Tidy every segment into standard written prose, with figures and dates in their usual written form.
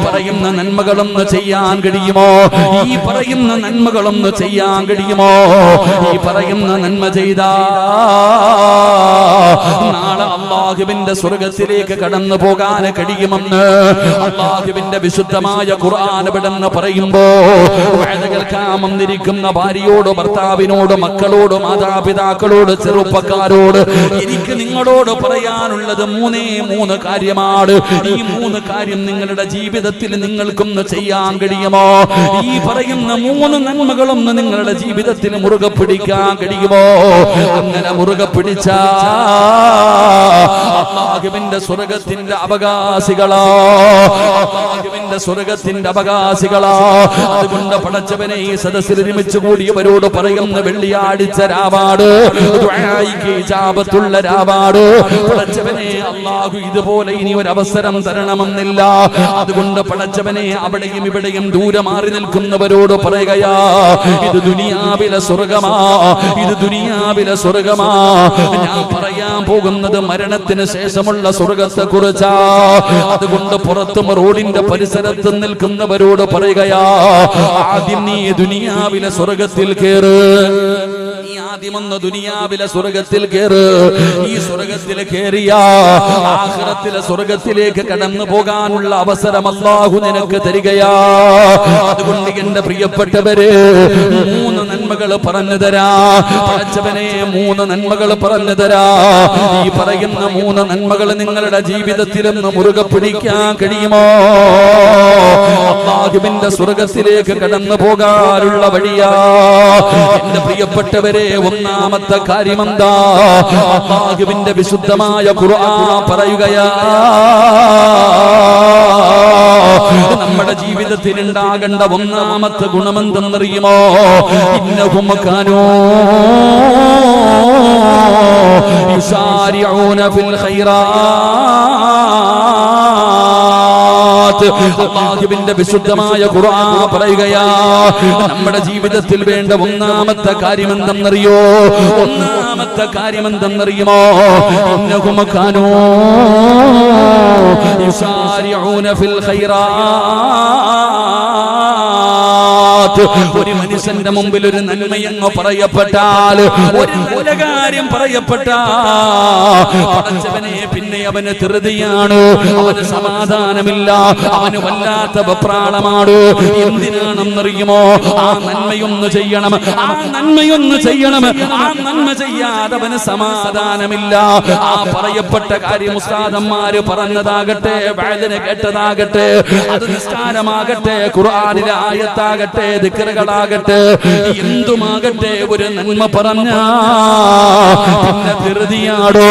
പറയുന്ന നന്മകളൊന്ന് ചെയ്യാൻ കഴിയുമോ? ഈ പറയുന്ന നന്മകളൊന്ന് ചെയ്യാൻ കഴിയുമോ? ഈ പറയുന്ന നന്മ ചെയ്താ നാളെ അല്ലാഹുവിന്റെ സ്വർഗ്ഗത്തിലേക്ക് കടന്നു പോകാൻ കഴിയുമെന്ന് അല്ലാഹുവിന്റെ വിശുദ്ധമായ ഖുർആൻ ഇവിടെന്ന് പറയുമ്പോ വഅദ കേൾക്കാൻ വന്നിരിക്കുന്ന ഭാര്യയോട്, ഭർത്താവിനോട്, മക്കളോട്, മാതാപിതാക്കളോട്, ചെറുപ്പക്കാരോട് എനിക്ക് നിങ്ങളോട് പറയാനുള്ളത് മൂന്ന് കാര്യമാണ്. ഈ 3 കാര്യം നിങ്ങളുടെ ജീവിതത്തിൽ നിങ്ങൾക്കൊന്ന് ചെയ്യാൻ കഴിയുമോ? ഈ പറയുന്ന 3 നന്മകളൊന്ന് നിങ്ങളുടെ ജീവിതത്തിൽ മുറുകെ പിടിക്കാൻ കഴിയുമോ? അങ്ങനെ മുറുകെ പിടിച്ചാ അല്ലാഹുവിന്റെ സ്വർഗ്ഗത്തിന്റെ അവകാശികളാ, അല്ലാഹുവിന്റെ സ്വർഗ്ഗത്തിന്റെ അവകാശികളാ. അതുകൊണ്ട് പടച്ചവനെ ഈ സദസ്സിൽ ഒരുമിച്ച് കൂടിയവരോട് പറയുന്ന വെള്ളിയാഴ്ച രാവാട്, ദുആയിക്ക് ഇജാബത്തുള്ള രാവാട്. പടച്ചവനെ അല്ലാഹു ഇതുപോലെ ഇനി ഒരു അവസരം തരണമെന്നില്ല. അതുകൊണ്ട് പടച്ചവനെ അവിടെയും ഇവിടെയും ദൂരെ മാറി നിൽക്കുന്നവരോട് പറയുകയാ, ഇത് ദുനിയാവിലെ സ്വർഗ്ഗമാ, ഇത് ദുനിയാവിലെ സ്വർഗ്ഗമാ. ഞാൻ പറയാൻ പോകുന്നത് മരണത്തിന് ശേഷമുള്ള സ്വർഗ്ഗത്തെ കുറിച്ചാ. അതുകൊണ്ട് പുറത്തും റോഡിന്റെ പരിസരത്ത് നിൽക്കുന്നവരോട് പറയുകയാ, ആദ്യം നീ ദുനിയാവിലെ സ്വർഗ്ഗത്തിൽ കേറ്. ആദ്യമൊന്ന് ദുനിയാവിലെ സ്വർഗ്ഗത്തിൽ കേറ്. ഈ സ്വർഗ്ഗത്തിൽ കേറിയ ആഖിറത്തിലെ സ്വർഗ്ഗത്തിലേക്ക് കടന്നു പോകാനുള്ള അവസരം അല്ലാഹു നിനക്ക് തരികയാ. അതുകൊണ്ട് എന്റെ പ്രിയപ്പെട്ടവരെ 3 നന്മകൾ പറഞ്ഞു തരാ. പടച്ചവനെ 3 നന്മകൾ പറഞ്ഞു തരാ. ഈ പറയുന്ന 3 നന്മകൾ നിങ്ങളുടെ ജീവിതത്തിൽ ഒന്ന് മുറുകെ പിടിക്കാൻ കഴിയുമോ? അല്ലാഹുവിന്റെ സ്വർഗ്ഗത്തിലേക്ക് കടന്നു പോകാനുള്ള വഴിയാ. എന്റെ പ്രിയപ്പെട്ടവരെ, ഒന്നാമത്തെ കാര്യം എന്താ? അല്ലാഹുവിന്റെ വിശുദ്ധമായ ഖുർആൻ പറയുകയാ, നമ്മുടെ ജീവിതത്തിൽ ഉണ്ടാകേണ്ട ഒന്നാമത്തെ ഗുണമെന്തെന്നറിയുമോ? ഇന്നഹും കാനൂ യുസാരിഊന ഫിൽ ഖൈറാത്ത്. അല്ലാഹുവിന്റെ വിശുദ്ധമായ ഖുർആൻ പറയുകയാ, നമ്മുടെ ജീവിതത്തിൽ വേണ്ട ഒന്നാമത്തെ കാര്യം എന്തെന്നറിയോ? ഒന്നാമത്തെ കാര്യം എന്തെന്നറിയുമോ? ഇന്നഹും കാനൂ യുസാരിഊന ഫിൽ ഖൈറാത്ത്. ഒരു മനുഷ്യന്റെ മുമ്പിൽ ഒരു നന്മയെന്നോ പറയപ്പെട്ടാൽ, ഒരു നല്ല കാര്യം പറയപ്പെട്ടവനെ പിന്നെ അവന് ധൃതിയാണ്, അവന് സമാധാനമില്ല, അവന് വല്ലാത്ത വെപ്രാളമാണ്. എന്തിനാണെന്നറിയുമോ? ആ നന്മയൊന്ന് ചെയ്യണം, ആ നന്മയൊന്ന് ചെയ്യണം. ആ നന്മ ചെയ്യാതെ അവന് സമാധാനമില്ല. ആ പറയപ്പെട്ട കാര്യം ഉസ്താദന്മാര് പറഞ്ഞതാകട്ടെ, വഅദിനെ കേട്ടതാകട്ടെ, അത് നിസ്കാരമാകട്ടെ, ഖുർആനിലെ ആയത്താകട്ടെ, ദിക്റുകളാകട്ടെ, എന്തുമാകട്ടെ, ഒരു നന്മ പറഞ്ഞാ പിന്നെ ധൃതിയാടോ,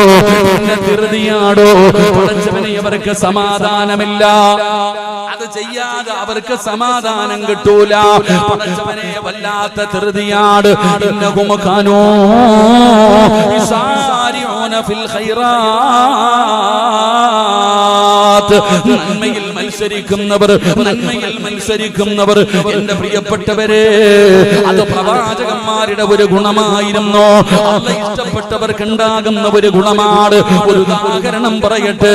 പിന്നെ ധൃതിയാടോ. പടച്ചവനെ അവർക്ക് സമാധാനമില്ല. അത് ചെയ്യാതെ അവർക്ക് സമാധാനം കിട്ടൂല. പടച്ചവനെ വല്ലാത്ത ധൃതിയാട്. ഇന്നഹും കാനൂ യുസാരിഊന ഫിൽ ഖൈറാത്ത്. നന്മയിൽ മത്സരിക്കുന്നവർ, നന്മയിൽ മത്സരിക്കുന്നവർ. എന്റെ പ്രിയപ്പെട്ടവരെ, അത് പ്രവാചകന്മാരുടെ ഒരു ഗുണമായിരുന്നു. അല്ലാഹ് ഇഷ്ടപ്പെട്ടവർക്ക് ഉണ്ടാകുന്ന ഒരു ഗുണമാണ്. ഒരു ഉദാഹരണം പറയട്ടെ.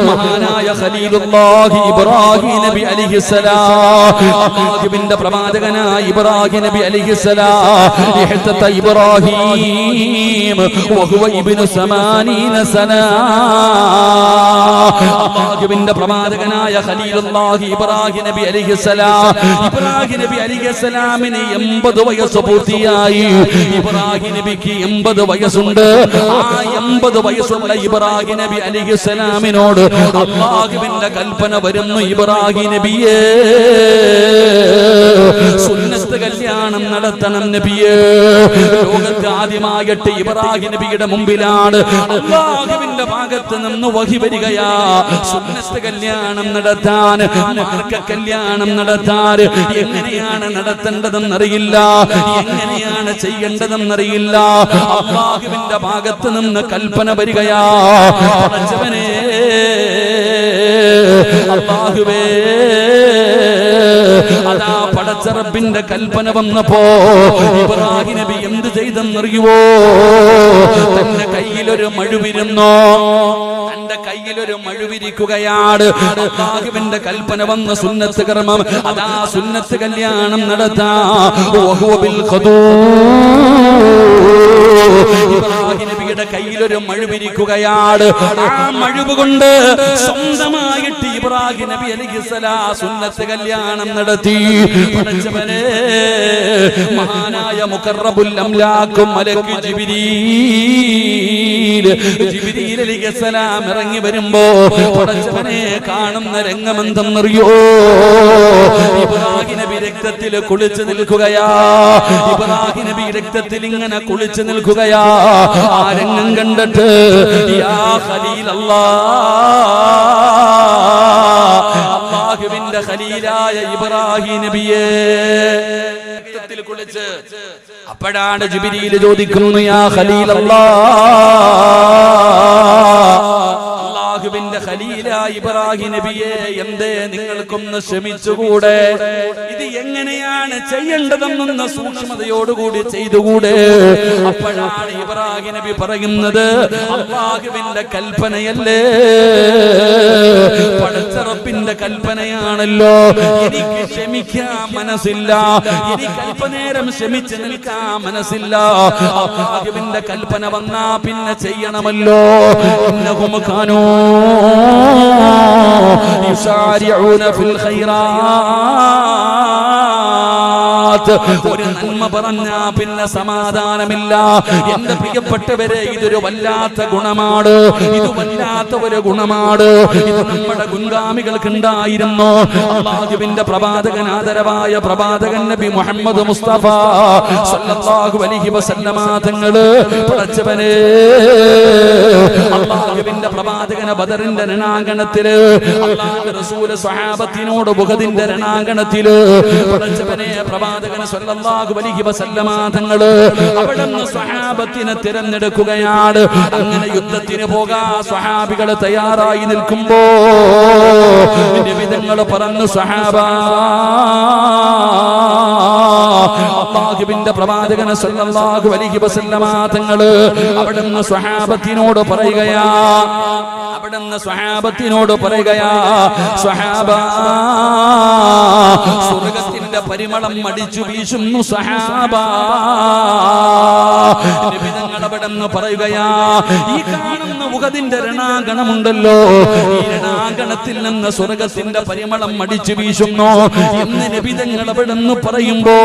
മഹാനായ ഖലീലുല്ലാഹി ഇബ്രാഹിം നബി അലൈഹിസ്സലാം, അല്ലാഹുവിന്റെ പ്രവാചകനായ ഇബ്രാഹിം നബി അലൈഹിസ്സലാം, ഇഹ്തത ഇബ്രാഹിം വഹുവ ഇബ്നു 80 സന. അല്ലാഹുവിന്റെ പ്രവാചകനായ ഖലീലുല്ലാഹി ഇബ്രാഹിം നബി അലൈഹിസ്സലാം, ഇബ്രാഹിം നബി അലൈഹിസ്സലാമിന് 80 വയസ്സ് പൂർത്തിയായി. ഇബ്രാഹിം നബിക്ക് 80 വയസ്സുണ്ട്. ആ 80 വയസ്സുള്ള ഇബ്രാഹിം നബി അലൈഹിസ്സലാമിനോട് അല്ലാഹുവിന്റെ കൽപ്പന വരുന്നു, ഇബ്രാഹിം നബിയേ സുന്നത്ത് കല്യാണം നടത്തണം നബിയേ. ലോകത്ത് ആദ്യമായിട്ട് ഇബ്രാഹിം നബിയുടെ മുമ്പിലാണ് അല്ലാഹുവിന്റെ ഭാഗത്ത് നിന്ന് വഹി വരികയാ. സുന്നത്ത് കല്യാണം നടത്താൻ, മാർഗ കല്യാണം നടത്താൻ എങ്ങനെയാണ് നടത്തേണ്ടതെന്നറിയില്ല, എങ്ങനെയാണ് ചെയ്യേണ്ടതെന്നറിയില്ല. അല്ലാഹുവിന്റെ ഭാഗത്ത് നിന്ന് കൽപ്പന വരികയാ. പടച്ചവനേ, അല്ലാഹുവേ, അതാ പടച്ച റബ്ബിന്റെ കൽപ്പന വന്നപ്പോ ഇബ്രാഹിം നബി എന്ത് ചെയ്തെന്നറിയുവോ? തന്റെ കയ്യിലൊരു മഴുവിരുന്നോ, തന്റെ തന്റെ കയ്യിലൊരു മഴുവിരിക്കുകയാണ്. അല്ലാഹുവിന്റെ കൽപ്പന വന്ന സുന്നത്ത് കർമ്മം, അതാ സുന്നത്ത് കല്യാണം നടത്താം. ഇബ്രാഹിം നബിയുടെ കയ്യിലൊരു മഴുവിരിക്കുകയാണ്. ആ മഴുവ് കൊണ്ട് സ്വന്തമായിട്ട് ഇബ്രാഹിം നബി അലൈഹിസ്സലാം സുന്നത്ത് കല്യാണം നടത്തി. പടച്ചവനെ, മഹാനായ മുഖറബുൽ അംലാഖ് മലക്ക് ജിബ്രീൽ അലൈഹിസ്സലാം ഇറങ്ങി വരുമ്പോ പടച്ചവനെ കാണുന്ന രംഗമെന്തെന്നറിയോ? ഇബ്രാഹിം നബി രക്തത്തിൽ കുളിച്ചു നിൽക്കുകയാ. ഇബ്രാഹിം നബി രക്തത്തിൽ ഇങ്ങനെ കുളിച്ചു നിൽക്കുകയാ. ആ രംഗം കണ്ടിട്ട് യാ ഖലീലല്ലാഹ്, അല്ലാഹുവിന്റെ ഖലീലായ ഇബ്രാഹിം നബിയെ രക്തത്തിൽ കുളിച്ച്. അപ്പോഴാണ് ജിബ്രീൽ ചോദിക്കുന്നു, യാ ഖലീലല്ലാഹ്, അല്ലാഹുവിന്റെ ഖലീലായ ഇബ്രാഹിം നബിയെ, എന്തേ നിങ്ങൾക്കൊന്ന് ക്ഷമിച്ചുകൂടെ? ഇത് എങ്ങനെയാണ് ചെയ്യേണ്ടതെന്നൊന്ന് സൂക്ഷ്മതയോടുകൂടി ചെയ്തുകൂടെ? അപ്പോഴാണ് ഇബ്രാഹിം നബി പറയുന്നത്, അല്ലാഹുവിന്റെ കൽപ്പനയല്ലേ, പടച്ച റബ്ബിന്റെ കൽപ്പനയാണല്ലോ, എനിക്ക് ക്ഷമിക്കാൻ മനസ്സില്ല, എനിക്ക് അല്പനേരം ക്ഷമിച്ച് നിൽക്കാൻ മനസ്സില്ല. അല്ലാഹുവിന്റെ കൽപ്പന വന്നാ പിന്നെ ചെയ്യണമല്ലോ. ഇന്നഹും കാനൂ യുസാരിഊന ഫിൽ ഖൈറാത്ത്. ഒരു നന്മ പറഞ്ഞാ പിന്നെ സമാധാനമില്ല. എന്റെ പ്രിയപ്പെട്ടവരെ, ഇതൊരു വല്ലാത്ത ഗുണമാണ്, ഇത് വല്ലാത്ത ഒരു ഗുണമാണ്. ഇത് നമ്മുടെ മുൻഗാമികൾക്ക് ഉണ്ടായിരുന്നു. അല്ലാഹുവിന്റെ പ്രവാചകൻ, ആദരവായ പ്രവാചകൻ നബി മുഹമ്മദ് മുസ്തഫ സല്ലല്ലാഹു അലൈഹി വസല്ലമ തങ്ങള്, പടച്ചവനെ, അല്ലാഹുവിന്റെ പ്രവാചകനെ ബദറിന്റെ രണാങ്കണത്തില്, അല്ലാഹുവിന്റെ റസൂൽ സ്വഹാബത്തിനോട് ഉഹദിന്റെ രണാങ്കണത്തില്, പടച്ചവനെ, പ്രവാചകൻ സല്ലല്ലാഹു അലൈഹി വസല്ലമ തങ്ങള് അവിടുന്ന് സ്വഹാബത്തിനെ തിരഞ്ഞെടുക്കുകയാണ്. അങ്ങനെ യുദ്ധത്തിന് പോകാൻ സ്വഹാബികൾ തയ്യാറായി നിൽക്കുമ്പോ നബിതങ്ങൾ പറഞ്ഞു, സ്വഹാബാ, അല്ലാഹുവിന്റെ പ്രവാചകൻ സല്ലല്ലാഹു അലൈഹി വസല്ലമ തങ്ങള് അവിടുന്ന് സ്വഹാബത്തിനോട് പറയുകയാ, സ്വഹാബാ, സ്വർഗ്ഗത്തിന്റെ പരിമളം അടിച്ചു വീശുന്നു സ്വഹാബാ. നബിതങ്ങൾ അവിടുന്ന് പറയുകയാ, ഈ കാണുന്ന ഉഹദിന്റെ രണാങ്കണമുണ്ടല്ലോ, ഈ രണാങ്കണത്തിൽ നിന്ന് സ്വർഗ്ഗത്തിന്റെ പരിമളം അടിച്ചു വീശുന്നു എന്ന് നബിതങ്ങൾ അവിടുന്ന് പറയുമ്പോ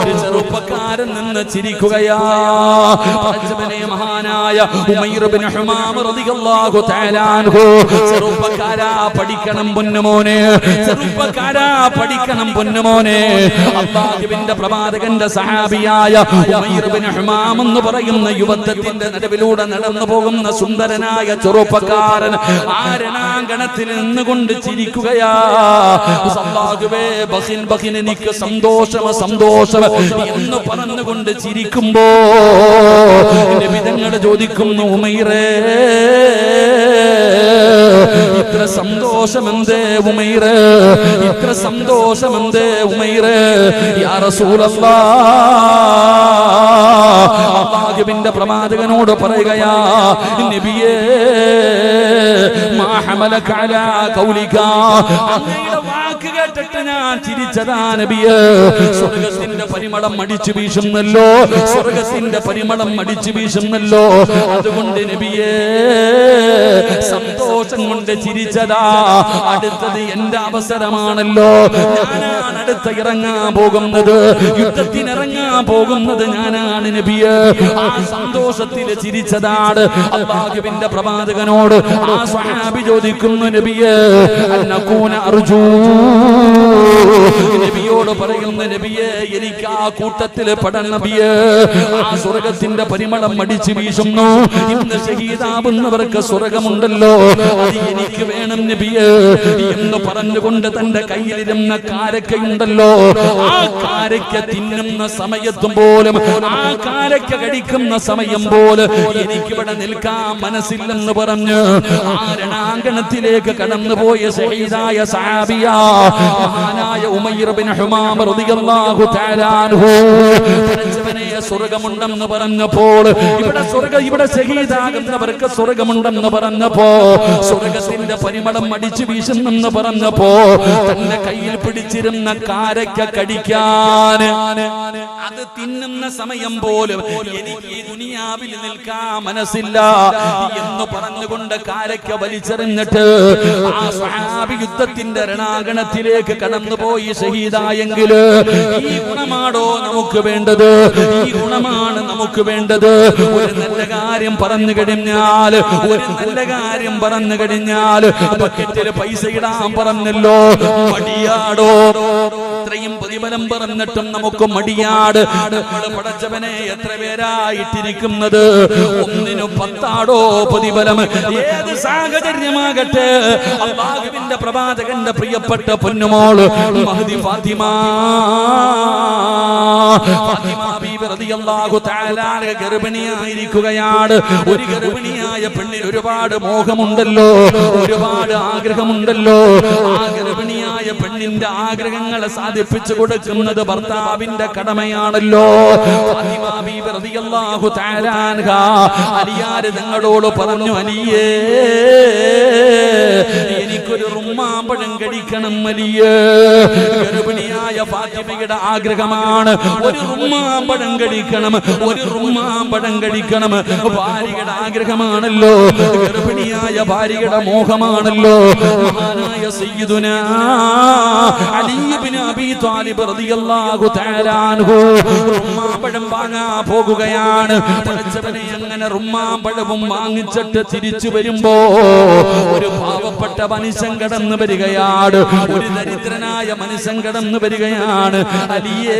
ഒരു ചെറുപ്പക്കാരൻ നിന്ന് ചിരിക്കുകയാ. മഹാനായ ഉമൈർ ഇബ്നു ഹുമാമ റളിയല്ലാഹു തആല അൻഹു, ചെറുപ്പക്കാരാ പഠിക്കണം പൊന്നുമോനെ, ചെറുപ്പക്കാരാ പഠിക്കണം പൊന്നുമോനെ. അല്ലാഹുവിന്റെ പ്രവാചകന്റെ സഹാബിയായ ഉമൈർ ഇബ്നു ഹുമാമ എന്ന് പറയുന്ന യുവത്വത്തിന്റെ നടുവിലൂടെ നടന്നു പോകുന്ന സുന്ദരനായ ചെറുപ്പക്കാരൻ ആ രണാങ്കണത്തിൽ നിന്നുകൊണ്ട് ചിരിക്കുകയാ. അല്ലാഹുവേ, ബഖിൻ ബഖിൻ, എനിക്ക് സന്തോഷം സന്തോഷം എന്ന് പറഞ്ഞുകൊണ്ട് ചിരിക്കുമ്പോ നബിതങ്ങൾ ചോദിക്കുന്നു, ഉമൈറേ, ഇത്ര സന്തോഷമെന്തേ ഉമൈറേ, ഇത്ര സന്തോഷമെന്തേ ഉമൈറേ? യാ റസൂലല്ലാഹ്, അല്ലാഹുവിന്റെ പ്രവാചകനോട് പറയുകയാ, നബിയേ, മാ ഹമലക അലാ ഖൗലിക, അങ്ങയുടെ വാക്ക് കേട്ടിട്ട് ഞാൻ ചിരിച്ചതാ നബിയേ. സ്വർഗ്ഗത്തിന്റെ പരിമളം അടിച്ചു വീശുന്നല്ലോ, സ്വർഗ്ഗത്തിന്റെ പരിമളം അടിച്ചു വീശുന്നല്ലോ, അതുകൊണ്ട് നബിയേ സന്തോഷം കൊണ്ട് ചിരിച്ചതാ. അടുത്തത് എന്റെ അവസരമാണല്ലോ, ഞാനാണ് അടുത്ത ഇറങ്ങാൻ പോകുന്നത്, യുദ്ധത്തിനിറങ്ങാൻ പോകുന്നത് ഞാനാണ് നബിയേ. ആ സന്തോഷത്തിൽ ചിരിച്ചതാണ്. അല്ലാഹുവിന്റെ പ്രവാചകനോട് ആ സ്വഹാബി ചോദിക്കുന്നു, നബിയേ, അന്നകൂന അർജൂ, നബിയോട് പറയുന്ന, നബിയേ, എനിക്ക് ആ കൂട്ടത്തിൽ പെടണം നബിയേ. ആ സ്വർഗ്ഗത്തിന്റെ പരിമളം അടിച്ചു വീശുന്നു, ഇന്ന് ഷഹീദാവുന്നവർക്ക് സ്വർഗ്ഗമുണ്ടല്ലോ, അത് എനിക്ക് വേണം നബിയേ എന്ന് പറഞ്ഞുകൊണ്ട് തന്റെ കയ്യിലിരുന്ന കാരക്കയുണ്ടല്ലോ, ആ കാരക്ക തിന്നുന്ന സമയത്തും പോലും, ആ കാരക്ക കഴിക്കുന്ന സമയം പോലും എനിക്കിവിടെ നിൽക്കാൻ മനസ്സില്ലെന്ന് പറഞ്ഞ് ആ രണാങ്കണത്തിലേക്ക് കടന്നുപോയ ഷഹീദായ സഹാബിയാ മഹാനായ ഉമയ്ർ ബിൻ ഹുമാം റളിയല്ലാഹു തആല അൻഹു പടച്ചവനെ സ്വർഗ്ഗമുണ്ടെന്ന് പറഞ്ഞപ്പോൾ ഇവിടെ ഷഹീദാകുന്നവർക്ക് സ്വർഗ്ഗമുണ്ടെന്ന് പറഞ്ഞപ്പോ സ്വർഗ്ഗത്തിന്റെ പരിമളം അടിച്ചു വീശുന്നെന്ന് പറഞ്ഞപ്പോ തന്റെ കയ്യിൽ പിടിച്ചിരുന്ന കാരക്ക കടിക്കാൻ അത് തിന്നുന്ന സമയം പോലും എനിക്ക് ഈ ദുനിയാവിൽ നിൽക്കാൻ മനസ്സില്ല എന്ന് പറഞ്ഞുകൊണ്ട് കാരക്ക വലിച്ചെറിഞ്ഞിട്ട് ആ സ്വഹാബി യുദ്ധത്തിന്റെ രണാങ്കണത്തിലേക്ക് കടന്നുപോയി ഷഹീദായെങ്കിൽ ഈ ഗുണമാണോ നമുക്ക് വേണ്ടത്? ഈ ഗുണമാണ് നമുക്ക് വേണ്ടത്. ഒരു നല്ല കാര്യം പറഞ്ഞു കഴിഞ്ഞാൽ ബക്കറ്റിൽ പൈസ ഇടാൻ പറഞ്ഞല്ലോ, മടിയാടോ? ഇത്രയും പ്രതിഫലം പറഞ്ഞിട്ടും നമുക്ക് മടിയാട്. നമ്മൾ പടച്ചവനെ എത്ര പേരായിട്ടിരിക്കുന്നത്? 1 10 പ്രതിഫലം. ഏത് സാഹചര്യമാകട്ടെ, അല്ലാഹുവിന്റെ പ്രവാചകന്റെ പ്രിയപ്പെട്ട പൊന്നുമോൾ മഹദി ഫാത്തിമ ബീവി റളിയല്ലാഹു തആല ഗർഭിണിയായിരിക്കുകയാണ്. ഒരു ഗർഭിണിയായ പെണ്ണിന് ഒരുപാട് മോഹമുണ്ടല്ലോ, ഒരുപാട് ആഗ്രഹമുണ്ടല്ലോ. ആ ഗർഭിണിയായ പെണ്ണിന്റെ ആഗ്രഹങ്ങളെ സാധിപ്പിച്ചു കൊടുക്കുന്നത് ഭർത്താവിന്റെ കടമയാണല്ലോ. ഫാത്തിമ ബീവി റളിയല്ലാഹു തആല അൻഹ അലിയാര് തങ്ങളോട് പറഞ്ഞു, അലിയേ എനിക്കൊരു റുമ്മാമ്പഴം കഴിക്കണം അലിയേ. ഗർഭിണിയായ ഫാത്തിമയുടെ ആഗ്രഹമാണ് ഒരു റുമ്മാമ്പഴം കഴിക്കണം, ഒരു റുമ്മാമ്പഴം കഴിക്കണം. ഭാര്യയുടെ ആഗ്രഹമാണല്ലോ, ഗർഭിണിയായ ഭാര്യയുടെ മോഹമാണല്ലോ. മഹാനായ സയ്യിദുനാ അലി ഇബ്നു അബീ ത്വാലിബ് റളിയല്ലാഹു തആല അൻഹു റുമ്മാമ്പഴം വാങ്ങാൻ പോകുകയാണ്. പടച്ചവനെ അങ്ങനെ റുമ്മാമ്പഴവും വാങ്ങിച്ചിട്ട് തിരിച്ചു വരുമ്പോ ഒരു പാവപ്പെട്ട മനുഷ്യൻ കടന്നു വരികയാണ്, ഒരു ദരിദ്രനായ മനുഷ്യൻ കടന്നു വരികയാണ്. അലിയേ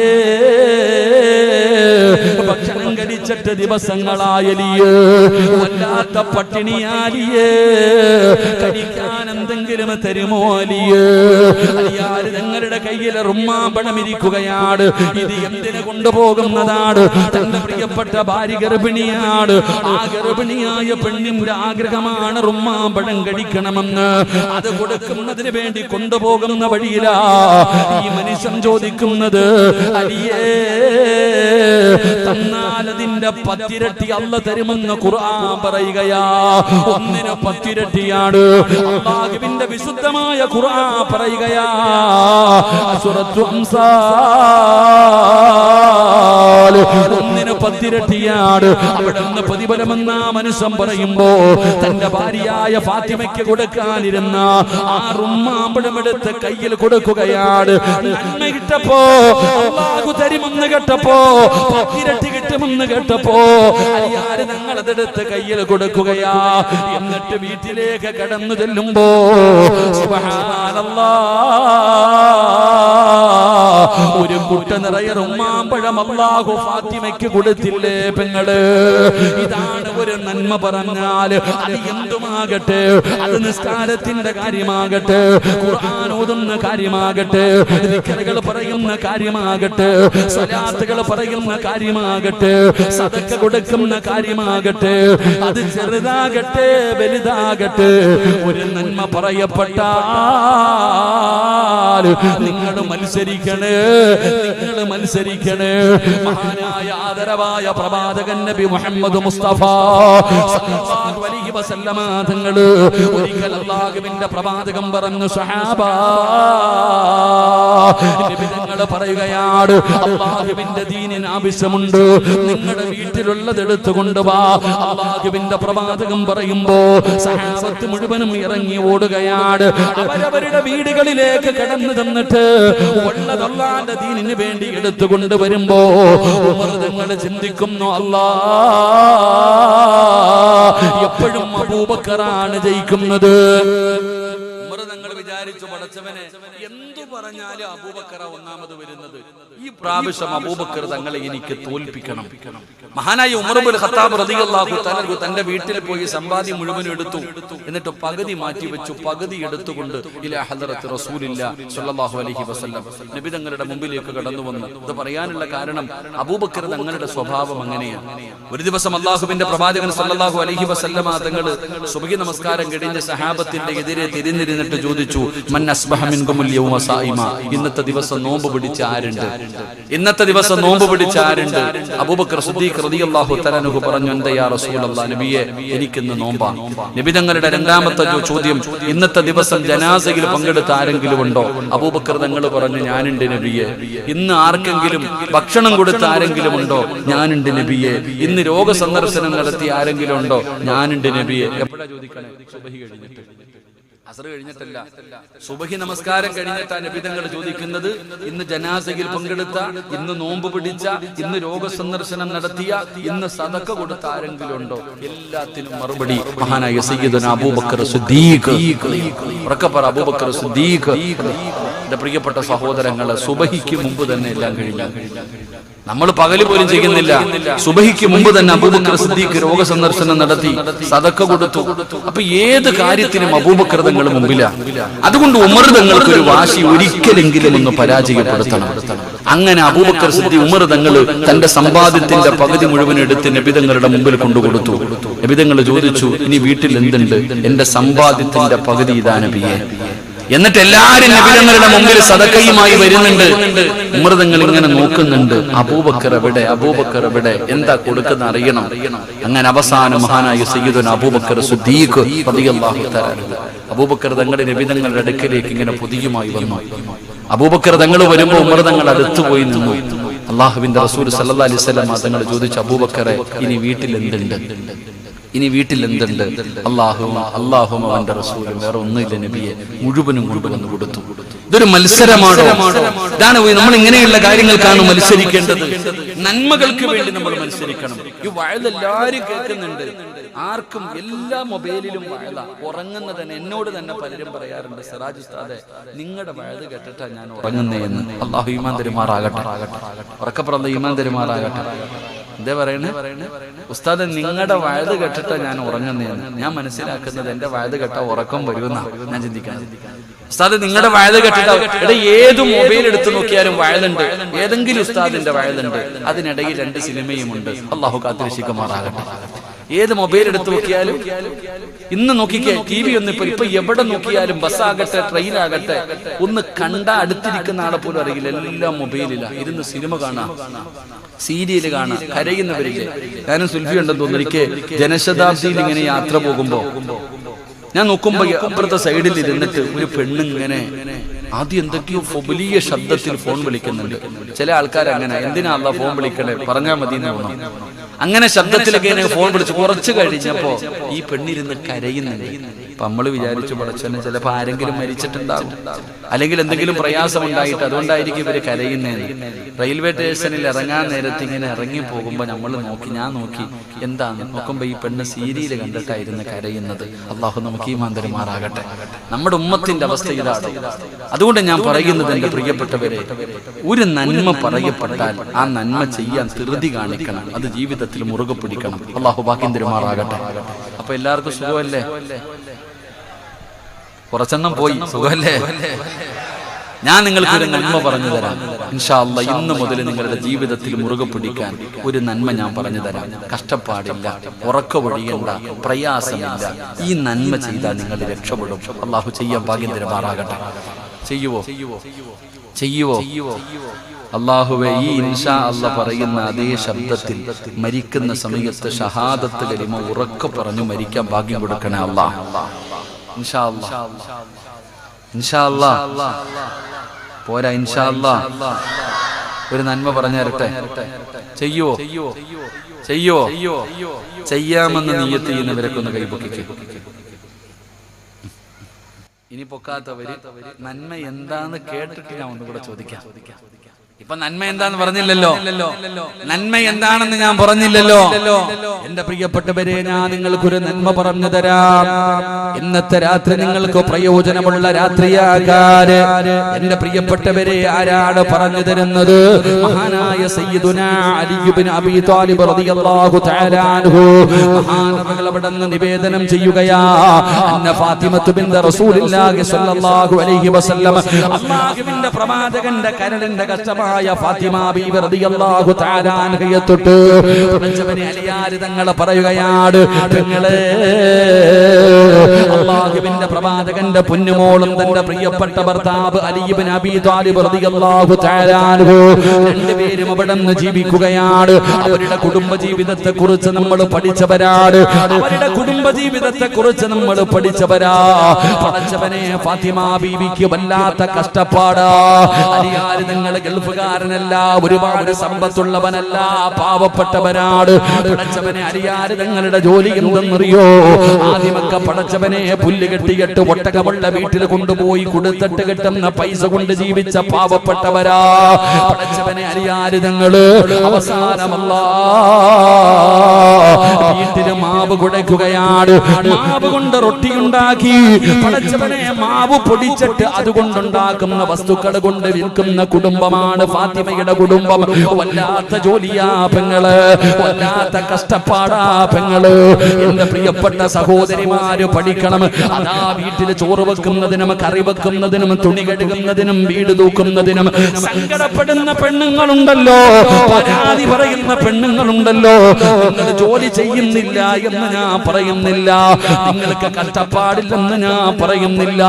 ഭക്ഷണം കഴിച്ചിട്ട് ദിവസങ്ങളായലിയേ, വല്ലാത്ത പട്ടിണിയാലിയേ, കഴിക്കാൻ എന്തെങ്കിലും തരുമോ അലിയേ? അലിയാര് തങ്ങളുടെ കയ്യിൽ റുമ്മാമ്പഴം ഇരിക്കുകയാണ്. ഇത് എന്തിനു കൊണ്ടുപോകുന്നതാണ്? തന്റെ പ്രിയപ്പെട്ട ഭാര്യ ഗർഭിണിയാണ്. ആ ഗർഭിണിയായ പെണ്ണിന്റെ ആഗ്രഹമാണ് റുമ്മാമ്പഴം കഴിക്കണമെന്ന്. അത് കൊടുക്കുന്നതിന് വേണ്ടി കൊണ്ടുപോകുന്ന വഴിയിലാ ഈ മനുഷ്യൻ ചോദിക്കുന്നത്, അലിയേ തന്നാൽ അതിന്റെ 10 ഇരട്ടി അല്ല തരുമെന്ന് ഖുർആൻ പറയുകയാ. 1 10 ഇരട്ടിയാണ്. അല്ലാഹുവിന്റെ വിശുദ്ധമായ ഖുർആൻ പറയുകയാ. സൂറത്തുൽ അംസാൽ 1 10 ഇരട്ടിയാണ്. അവിടെ നിന്ന് പ്രതിഫലമെന്ന മനുഷ്യൻ പറയുമ്പോ തന്റെ ഭാര്യയായ ഫാത്തിമയ്ക്ക് കൊടുക്കാനിരുന്ന ആ റുമ്മാമ്പഴം എടുത്ത് കയ്യിൽ കൊടുക്കുകയാണ്. നന്മ കിട്ടപ്പോ, അല്ലാഹു തരുമെന്ന് കേട്ടപ്പോ, 10 ഇരട്ടി കിട്ടുമെന്ന് കേട്ടപ്പോ അലിയാര് ഞങ്ങളതെടുത്ത് കയ്യിൽ കൊടുക്കുകയാ. എന്നിട്ട് വീട്ടിലേക്ക് കടന്നു ചെല്ലുമ്പോ സുബ്ഹാനല്ലാഹ്, ഒരു കുട്ട നിറയെ റുമ്മാമ്പഴം അല്ലാഹു ഫാത്തിമയ്ക്ക് കൊടുത്തില്ലേ പെങ്ങള്? ഇതാണ് ഒരു നന്മ പറഞ്ഞാൽ. അത് എന്തുമാകട്ടെ, അത് നിസ്കാരത്തിന്റെ കാര്യമാകട്ടെ, ഖുർആൻ ഓതുന്ന കാര്യമാകട്ടെ, ദിക്റുകൾ പറയുന്ന കാര്യമാകട്ടെ, സ്വലാത്തുകൾ പറയുന്ന കാര്യമാകട്ടെ, സദഖ കൊടുക്കുന്ന കാര്യമാകട്ടെ, അത് ചെറുതാകട്ടെ വലുതാകട്ടെ, ഒരു നന്മ പറയപ്പെട്ടാൽ നിങ്ങൾ മത്സരിക്കണേ, നിങ്ങൾ മത്സരിക്കണേ. മഹാനായ ആദരവായ പ്രവാചകൻ നബി മുഹമ്മദ് മുസ്തഫ സല്ലല്ലാഹു അലൈഹി വസല്ലമ തങ്ങൾ ഒരിക്കൽ അല്ലാഹുവിന്റെ പ്രവാചകൻ പറഞ്ഞു, സ്വഹാബാ നബി തങ്ങൾ പറയുകയാണ്, അല്ലാഹുവിന്റെ ദീനിന് ആവശ്യമുണ്ട്, നിങ്ങളുടെ വീട്ടിലുള്ളത് എടുത്തു കൊണ്ടുവാ. അല്ലാഹുവിന്റെ പ്രവാചകൻ പറയുമ്പോ സഹാബത്ത് മുഴുവനും ഇറങ്ങി ഓടുകയാണ്. അവരവരുടെ വീടുകളിലേക്ക് കടന്നു തന്നിട്ട് ഉള്ളത് അല്ലാഹുവിന്റെ ദീനിന് വേണ്ടി എടുത്തു കൊണ്ടുവരുമ്പോ ഉമർ തങ്ങൾ ചിന്തിക്കുന്നു, അല്ലാഹ് എപ്പോഴും അബൂബക്കറാണ് ജയിക്കുന്നത്. ഉമർ തങ്ങൾ വിചാരിച്ചു, പടച്ചവനെ എന്തു പറഞ്ഞാലും അബൂബക്കർ ഒന്നാമത് വരുന്നത്, ഈ പ്രാവശ്യം അബൂബക്കർ തങ്ങളെ എനിക്ക് തോൽപ്പിക്കണം. മഹാനായ ഉമർ ഇബ്നുൽ ഖത്താബ് റളിയല്ലാഹു തആല തന്റെ വീട്ടിൽ പോയി സമ്പാദ്യം മുഴുവൻ എടുത്തു. എന്നിട്ട് പകുതി മാറ്റി വെച്ചു, പകുതി എടുത്തുകൊണ്ട് ഇലാ ഹദറത്ത് റസൂലില്ലാഹി സ്വല്ലല്ലാഹു അലൈഹി വസല്ലം നബി തങ്ങളുടെ മുമ്പിലേക്ക് കടന്നു വന്നു. ഇത് പറയാനുള്ള കാരണം അബൂബക്കർ തങ്ങളുടെ സ്വഭാവം അങ്ങനെയാണ്. ഒരു ദിവസം അല്ലാഹുവിന്റെ പ്രവാചകൻ സ്വല്ലല്ലാഹു അലൈഹി വസല്ലമ തങ്ങൾ സുബ്ഹി നമസ്കാരം കഴിഞ്ഞ് സഹാബത്തിന്റെ എതിരെ തിരിഞ്ഞിരുന്നിട്ട് ചോദിച്ചു, മൻ അസ്ബഹ മിൻകുമുൽ യൗമ സായിമ, ഇന്നത്തെ ദിവസം നോമ്പ് പിടിച്ച ആരുണ്ട്? ഇന്നത്തെ ദിവസം നോമ്പ് പിടിച്ച ആരുണ്ട്? അബൂബക്കർ സിദ്ദീഖ് റളിയല്ലാഹു തആല അൻഹു പറഞ്ഞു, എന്താ യാ റസൂലല്ലാഹ്, നബിയെ എനിക്കിന്ന് നോമ്പാണ്. നബി തങ്ങളുടെ രണ്ടാമത്തെ ചോദ്യം, ഇന്നത്തെ ദിവസം ജനാസയിൽ പങ്കെടുത്ത ആരെങ്കിലും ഉണ്ടോ? അബൂബക്കർ തങ്ങൾ പറഞ്ഞു, ഞാനുണ്ട് നബിയെ. ഇന്ന് ആർക്കെങ്കിലും ഭക്ഷണം കൊടുത്ത ആരെങ്കിലും ഉണ്ടോ? ഞാനുണ്ട് നബിയെ. ഇന്ന് രോഗസന്ദർശനം നടത്തിയ ആരെങ്കിലും ഉണ്ടോ? ഞാനുണ്ട് നബിയെ. എപ്പോഴാ ചോദിക്കണേ? സുബഹി കഴിഞ്ഞിട്ട്, അസ്ർ കഴിഞ്ഞിട്ടല്ല, സുബഹി നമസ്കാരം കഴിഞ്ഞിട്ടാ നബി തങ്ങൾ ചോദിക്കുന്നത്. ഇന്ന് ജനാസയിൽ പങ്കെടുത്ത, ഇന്ന് നോമ്പ് പിടിച്ച, ഇന്ന് രോഗസന്ദർശനം നടത്തിയ, ഇന്ന് സദഖ കൊടുത്ത ആരെങ്കിലും ഉണ്ടോ? എല്ലാത്തിനും മറുപടി മഹാനായ സയ്യിദുനാ അബൂബക്കർ സിദ്ദീഖ്. അബൂബക്കർ സിദ്ദീഖ്. എന്റെ പ്രിയപ്പെട്ട സഹോദരങ്ങളെ, സുബഹിക്ക് മുമ്പ് തന്നെ എല്ലാം കഴിഞ്ഞു. നമ്മൾ പകല് പോലും ചെയ്യുന്നില്ല. സുബഹിക്ക് മുമ്പ് തന്നെ അബൂബക്കർ സിദ്ദീഖ് രോഗസന്ദർശനം നടത്തി, സദഖ കൊടുത്തു. അപ്പൊ ഏത് കാര്യത്തിനും അബൂബക്കർ തങ്ങൾ മുമ്പിലാ. അതുകൊണ്ട് ഉമർ തങ്ങൾക്ക് ഒരു വാശി, ഒരിക്കലെങ്കിലും ഒന്ന് പരാജയപ്പെടുത്തണം. അങ്ങനെ അബൂബക്കർ സിദ്ദീഖ് ഉമർ തങ്ങൾ തന്റെ സമ്പാദ്യത്തിന്റെ പകുതി മുഴുവൻ എടുത്ത് നബി തങ്ങളുടെ മുമ്പിൽ കൊണ്ടുകൊടുത്തു. നബി തങ്ങൾ ചോദിച്ചു, ഇനി വീട്ടിൽ എന്തുണ്ട്? എന്റെ സമ്പാദ്യത്തിന്റെ പകുതി ഇതാ നബിയെ. എന്നിട്ട് എല്ലാരും നബി തങ്ങളുടെ മുമ്പിൽ സദഖയുമായി വരുന്നുണ്ട്. ഉമർ തങ്ങൾ ഇങ്ങനെ നോക്കുന്നുണ്ട്, അബൂബക്കർ എവിടെ, അബൂബക്കർ എവിടെ, എന്താ കൊടുക്കുന്ന അറിയണം. അങ്ങനെ അവസാനം മഹാനായ സയ്യിദുനാ അബൂബക്കർ സിദ്ദീഖ് റളിയല്ലാഹു തആല അബൂബക്കർ തങ്ങളുടെ നബി തങ്ങളുടെ അടുക്കലേക്ക് ഇങ്ങനെ പൊതിയുമായി വന്നു. അബൂബക്കർ തങ്ങൾ വരുമ്പോൾ ഉമർ തങ്ങൾ അടുത്തു പോയി നിന്നു. അല്ലാഹുവിന്റെ റസൂൽ സല്ലല്ലാഹു അലൈഹി വസല്ലം തങ്ങൾ ചോദിച്ചു, അബൂബക്കറെ, ഇനി വീട്ടിൽ എന്തുണ്ട്? ഇനി വീട്ടിൽ എന്തുണ്ട്? അല്ലാഹും അവന്റെ റസൂലും, വേറെ ഒന്നുമില്ല നബിയെ. മുഴുവനും കൊണ്ടുവന്ന് കൊടുത്തു. ഇതൊരു മത്സരമാണോ? ഇതാണ് നമ്മൾ ഇങ്ങനെയുള്ള കാര്യങ്ങൾക്കാണ് മത്സരിക്കേണ്ടത്. നന്മകൾക്ക് വേണ്ടി നമ്മൾ മത്സരിക്കണം. ഈ വഅദ് എല്ലാവരും കേൾക്കുന്നുണ്ട്. ആർക്കും എല്ലാ മൊബൈലിലും വഅദ. ഉറങ്ങുന്നതന്നെ എന്നോട് തന്നെ പലരും പറയാറുണ്ട്, സിറാജ് ഉസ്താദെ, നിങ്ങളുടെ വഅദ് കേട്ടിട്ടാ ഞാൻ ഉറങ്ങുന്നേ എന്ന്. അല്ലാഹു ഈമാൻ തരുമാറാകട്ടെ. ഉറക്കപ്പുറത്ത് ഈമാൻ തരുമാറാകട്ടെ. എന്താ പറയണേ? ഉസ്താദ്, നിങ്ങളുടെ വഅദ് കേട്ടിട്ടാ ഞാൻ ഉറങ്ങുന്നതെന്ന്. ഞാൻ മനസ്സിലാക്കുന്നത് എന്റെ വഅദ് കേട്ടാ ഉറക്കം വരുമെന്നാ ഞാൻ ചിന്തിക്കണം. ഉസ്താദ്, നിങ്ങളുടെ വഅദ് കേട്ടിട്ടാ, ഏത് മൊബൈൽ എടുത്തു നോക്കിയാലും വഅദുണ്ട്. ഏതെങ്കിലും ഉസ്താദിന്റെ വഅദുണ്ട്. അതിനിടയിൽ 2 സിനിമയുമുണ്ട്. അല്ലാഹു കാത്തുരക്ഷിക്കുമാറാകട്ടെ. ഏത് മൊബൈൽ എടുത്തു നോക്കിയാലും, ഇന്ന് നോക്കിക്കേ, TV ഒന്നും ഇപ്പൊ എവിടെ നോക്കിയാലും, ബസ്സാകട്ടെ ട്രെയിൻ ആകട്ടെ, ഒന്ന് കണ്ട അടുത്തിരിക്കുന്ന ആളെ പോലും അറിയില്ല. എല്ലാം മൊബൈലില്ല. ഇരുന്ന് സിനിമ കാണാം, സീരിയല് കാണാം, കരയുന്നവരില്ലേ. ഞാനും സുൽഫി ഉണ്ടെന്ന് തോന്നുന്നു. എനിക്ക് ജനശതാബ്ദിയിൽ ഇങ്ങനെ യാത്ര പോകുമ്പോ ഞാൻ നോക്കുമ്പോ അപ്പുറത്തെ സൈഡിൽ ഇരുന്നിട്ട് ഒരു പെണ്ണിങ്ങനെ ആദ്യം എന്തൊക്കെയോ വലിയ ശബ്ദത്തിൽ ഫോൺ വിളിക്കുന്നുണ്ട്. ചില ആൾക്കാർ അങ്ങനെ, എന്തിനാ അല്ലാ ഫോൺ വിളിക്കണേ, പറഞ്ഞാൽ മതി എന്ന് തോന്നുന്നു. അങ്ങനെ ശബ്ദത്തിലൊക്കെ ഫോൺ വിളിച്ച് കുറച്ച് കഴിഞ്ഞപ്പോ ഈ പെണ്ണിരുന്ന് കരയുന്നുണ്ട്. അപ്പൊ നമ്മള് വിചാരിച്ചു, പടച്ചോനെ, ചിലപ്പോ ആരെങ്കിലും മരിച്ചിട്ടുണ്ടാകും, അല്ലെങ്കിൽ എന്തെങ്കിലും പ്രയാസം ഉണ്ടായിട്ട് അതുകൊണ്ടായിരിക്കും ഇവര് കരയുന്നതെന്ന്. റെയിൽവേ സ്റ്റേഷനിൽ ഇറങ്ങാൻ നേരത്ത് ഇങ്ങനെ ഇറങ്ങി പോകുമ്പോ ഞാൻ നോക്കി എന്താന്ന് നോക്കുമ്പോ ഈ പെണ്ണ് സീരിയല് കണ്ടിട്ടായിരുന്നു കരയുന്നത്. അള്ളാഹു നമുക്ക് ഈമാൻ തരുമാറാകട്ടെ. നമ്മുടെ ഉമ്മത്തിന്റെ അവസ്ഥ ഇതാണ്. അതുകൊണ്ട് ഞാൻ പറയുന്നത്, എന്റെ പ്രിയപ്പെട്ടവരെ, ഒരു നന്മ പറയപ്പെട്ടാൽ ആ നന്മ ചെയ്യാൻ ധൃതി കാണിക്കണം. അത് ജീവിതത്തിൽ മുറുകെ പിടിക്കണം. അള്ളാഹു ഭാഗ്യം തരുമാറാകട്ടെ. അപ്പൊ എല്ലാവർക്കും സുഖമല്ലേ? കുറച്ചെണ്ണം പോയി. സുഖമല്ലേ? ഞാൻ നിങ്ങൾക്ക് ഒരു നന്മ പറഞ്ഞു തരാം. ഇൻഷാ അല്ലാഹ് ഇന്ന് മുതൽ നിങ്ങളുടെ ജീവിതത്തിൽ മുറുകെ പിടിക്കാൻ ഒരു നന്മ ഞാൻ പറഞ്ഞു തരാം. കഷ്ടപ്പാടില്ല, ഉറക്കമൊഴിയണ്ട, പ്രയാസമില്ല. ഈ നന്മ ചെയ്താൽ നിങ്ങൾ രക്ഷപ്പെടും. അള്ളാഹു ചെയ്യാൻ ഭാഗ്യം തരുമാറാകട്ടെ. ചെയ്യുവോ? അല്ലാഹുവേ, ഈ ഇൻഷാ അല്ലാഹ് പറയുന്ന അതേ ശബ്ദത്തിൽ മരിക്കുന്ന സമയത്ത് ഷഹാദത്ത് കലിമ ഉറക്കെ പറഞ്ഞു മരിക്കാൻ ഭാഗ്യം കൊടുക്കണേ അല്ലാഹ്. ഇൻഷാ അല്ലാഹ് പോരാ, ഇൻഷാ അല്ലാഹ് ഒരു നന്മ പറഞ്ഞു തരട്ടെ. ചെയ്യുവോ? ചെയ്യാമെന്ന് നിയ്യത്ത് ചെയ്യുന്നവരൊക്കെ ഒന്ന് കൈപൊക്കിക്കേ. ഇനി പൊക്കാത്തവര് നന്മ എന്താന്ന് കേട്ടിട്ട് ഞാൻ ഒന്നുകൂടെ ചോദിക്കാം. ഇപ്പൊ നന്മ എന്താന്ന് പറഞ്ഞില്ലല്ലോ, നന്മ എന്താണെന്ന് ഞാൻ പറഞ്ഞില്ലല്ലോ. എന്റെ പ്രിയപ്പെട്ടവരെ, ഞാൻ നിങ്ങൾക്കൊരു നന്മ പറഞ്ഞു തരാം. ഇന്നത്തെ രാത്രി നിങ്ങൾക്ക് പ്രയോജനമുള്ള രാത്രിയാകാൻ എന്റെ പ്രിയപ്പെട്ടവരെ ആരാണ് പറഞ്ഞു തരുന്നത്? മഹാനായ സയ്യിദുനാ അലി ഇബ്നു അബീ ത്വാലിബ് റളിയല്ലാഹു തആല അൻഹു മഹാനവകൾ അവിടുന്ന് നിവേദനം ചെയ്യുകയാ, അന്ന ഫാത്തിമത്തു ബിൻത് റസൂലില്ലാഹി സ്വല്ലല്ലാഹു അലൈഹി വസല്ലം, അല്ലാഹുവിന്റെ പ്രവാചകന്റെ കരളിന്റെ കഷ്ടമാണ് പടച്ചവളായ ഫാത്തിമ ബീവി റളിയല്ലാഹു തആല അൻഹയെ തൊട്ട് പടച്ചവനെ അലിയാർ തങ്ങൾ പറയുകയാണ്, പെങ്ങളെ അല്ലാഹുവിന്റെ പ്രവാചകന്റെ പൊന്നുമോളും തന്റെ പ്രിയപ്പെട്ട ഭർത്താവ് അലി ഇബ്നു അബീ ത്വാലിബ് റളിയല്ലാഹു തആല അൻഹു രണ്ടുപേരും അവിടെ നിന്ന് ജീവിക്കുകയാണ്. അവരുടെ കുടുംബ ജീവിതത്തെ കുറിച്ച് നമ്മൾ പഠിച്ചവരാണ്. അവരുടെ കുടുംബ ജീവിതത്തെ കുറിച്ച് നമ്മൾ പഠിച്ചവരാ. പടച്ചവനെ ഫാത്തിമ ബീവിക്ക് വല്ലാത്ത കഷ്ടപ്പാടാ. അലിയാർ തങ്ങൾ ഗൾഫുകാരനല്ല, ഒരുപാട് സമ്പത്തുള്ളവനല്ല, പാവപ്പെട്ടവരാണ്. പടച്ചവനെ അലിയാർ തങ്ങളുടെ ജോലി എന്തെന്നറിയോ? ആദ്യമൊക്കെ പടച്ചവനെ പുല്ല് കെട്ടിയിട്ട് ഒട്ടകമുള്ള വീട്ടിൽ കൊണ്ടുപോയി കൊടുത്തിട്ട് കിട്ടുന്ന പൈസ കൊണ്ട് ജീവിച്ച പാവപ്പെട്ടവരാ. പടച്ചവനെ അലിയാർ തങ്ങള് അവസാനമല്ല വീട്ടില് മാവ് കുഴയ്ക്കുകയാണ്. മാവ് കൊണ്ട് റൊട്ടി ഉണ്ടാക്കി പടച്ചവനെ മാവ് പൊടിച്ചിട്ട് അതുകൊണ്ടുണ്ടാക്കുന്ന വസ്തുക്കൾ കൊണ്ട് വിൽക്കുന്ന കുടുംബമാണ് ഫാത്തിമയുടെ കുടുംബം. വല്ലാത്ത ജോലിയാ പെങ്ങള്, വല്ലാത്ത കഷ്ടപ്പാടാ പെങ്ങള്. എന്റെ പ്രിയപ്പെട്ട സഹോദരിമാര് പഠിക്കണം. അതാ വീട്ടിൽ ചോറ് വെക്കുന്നതിനും കറി വെക്കുന്നതിനും തുണി കഴുകുന്നതിനും വീട് തൂക്കുന്നതിനും സങ്കടപ്പെടുന്ന പെണ്ണുങ്ങളുണ്ടല്ലോ, പരാതി പറയുന്ന പെണ്ണുങ്ങളുണ്ടല്ലോ. നിങ്ങൾ ജോലി ചെയ്യുന്നില്ല എന്ന് ഞാൻ പറയുന്നില്ല, നിങ്ങൾക്ക് കഷ്ടപ്പാടില്ലെന്ന് ഞാൻ പറയുന്നില്ല.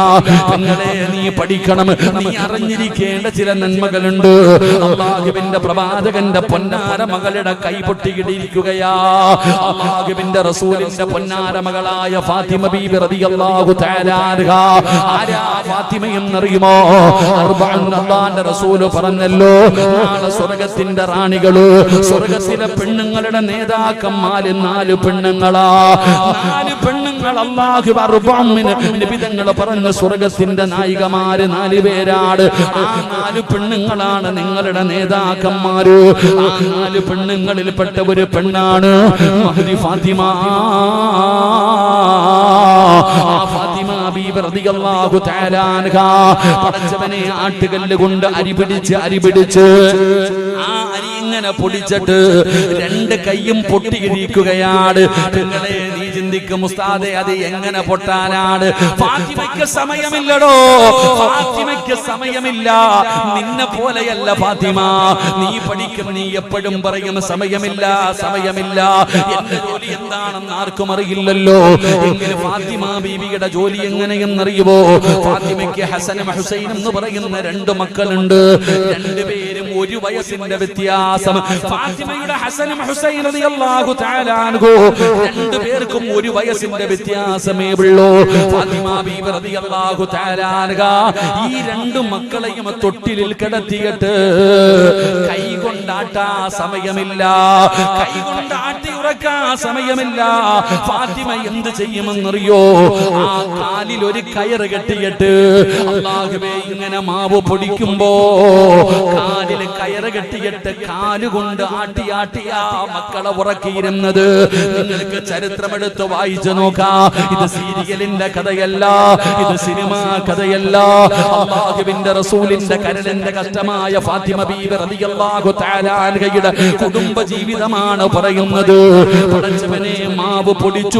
പെങ്ങളെ നീ പഠിക്കണം, നീ അറിഞ്ഞിരിക്കേണ്ട ചില നന്മകളുണ്ട്. അല്ലാഹുവിന്റെ പ്രവാചകന്റെ പൊന്നാര മകളുടെ കൈ പൊട്ടിയിടിയിരിക്കുകയാ. അല്ലാഹുവിന്റെ റസൂലിന്റെ പൊന്നാര മകളായ ഫാത്തിമ ബീബി റളിയല്ലാഹു തആല അൻഹ. ആരാ ഫാത്തിമ എന്നറിയുമോ? അള്ളാഹുവിന്റെ റസൂൽ പറഞ്ഞല്ലോ, നാളെ സ്വർഗ്ഗത്തിന്റെ റാണികള്, സ്വർഗ്ഗത്തിലെ പെണ്ണുങ്ങളുടെ നേതാക്കന്മാര് 4 പെണ്ണുങ്ങളാ. 4 പെണ്ണുങ്ങൾ അല്ലാഹു അർബഅമിന് നിബിതങ്ങൾ പറഞ്ഞു സ്വർഗ്ഗത്തിന്റെ നായികമാര് 4 പേരാണ്. ആ 4 പെണ്ണുങ്ങളാണ് നിങ്ങളുടെ നേതാക്കന്മാര്. ആ 4 പെണ്ണുങ്ങളിൽപ്പെട്ട ഒരു പെണ്ണാണ് മഹ്ദി ഫാത്തിമ. ഫാത്തിമ ബീബി റളിയല്ലാഹു തആല അൻഹ പടച്ചവനെ ആട്ടുകല്ല് കൊണ്ട് അരി പിടിച്ച് ആ അരി ഇങ്ങനെ പൊടിച്ചിട്ട് 2 കൈയും പൊട്ടിയിടിക്കുകയാണ്. നിങ്ങളെ നീ ചിന്തിക്കും, ഉസ്താദേ അത് എങ്ങനെ പൊട്ടാനാണ്? ഫാത്തിമയ്ക്ക് സമയമില്ലടോ, ഫാത്തിമയ്ക്ക് സമയമില്ല. നിന്നെ പോലെയല്ല ഫാത്തിമ. നീ പഠിക്കും, നീ എപ്പോഴും പറയും സമയമില്ല സമയമില്ല. എന്റെ ജോലി എന്താണെന്ന് ആർക്കും അറിയില്ലല്ലോ. എങ്കിൽ ഫാത്തിമ ബീവിയുടെ ജോലി എങ്ങനെയെന്നറിയുമോ? ഫാത്തിമയ്ക്ക് ഹസനും ഹുസൈനും എന്ന് പറയുന്ന 2 മക്കളുണ്ട്. 2 പേരും 1 വയസ്സിന്റെ വ്യത്യാസം. ഫാത്തിമയുടെ ഹസനും ഹുസൈൻ റളിയല്ലാഹു തആല അൻഹു 2 പേർക്കും 1 വയസ്സിന്റെ വ്യത്യാസമേ ഉള്ളൂ. ഫാത്തിമ ബീബി റളിയല്ലാഹു തആല അൻഹ ഈ 2 മക്കളെയും തൊട്ടിലിൽ കിടത്തിയിട്ട് കൈ കൊണ്ടാട്ടാ സമയമില്ല, കൈ കൊണ്ടാട്ടി ഉറക്കാ സമയമില്ല. ഫാത്തിമ എന്ത് ചെയ്യുമെന്നറിയോ? ആ കാലിൽ ഒരു കയറ് കെട്ടിയിട്ട് അല്ലാഹുവേ ഇങ്ങനെ മാവ് പൊടിക്കുമ്പോ കാലിൽ കയറ് കെട്ടിയിട്ട് കാലുകൊണ്ട് ആട്ടിയാട്ടിയാ മക്കളെ ഉറക്കിയിരുന്നത്. നിങ്ങൾക്ക് ചരിത്രമെടുത്ത് വായിച്ചു നോക്കാം. ഇത് സീരിയലിന്റെ കഥയല്ല, ഇത് സിനിമാ കഥയല്ല. അല്ലാഹുവിന്റെ റസൂലിന്റെ കരളിന്റെ കഷ്ടമായ ഫാത്തിമ ബീബി റളിയല്ലാഹു തആല അൻഹയുടെ കുടുംബ ജീവിതമാണ് പറയുന്നത്. പടച്ചവനെ മാവ് പൊടിച്ചു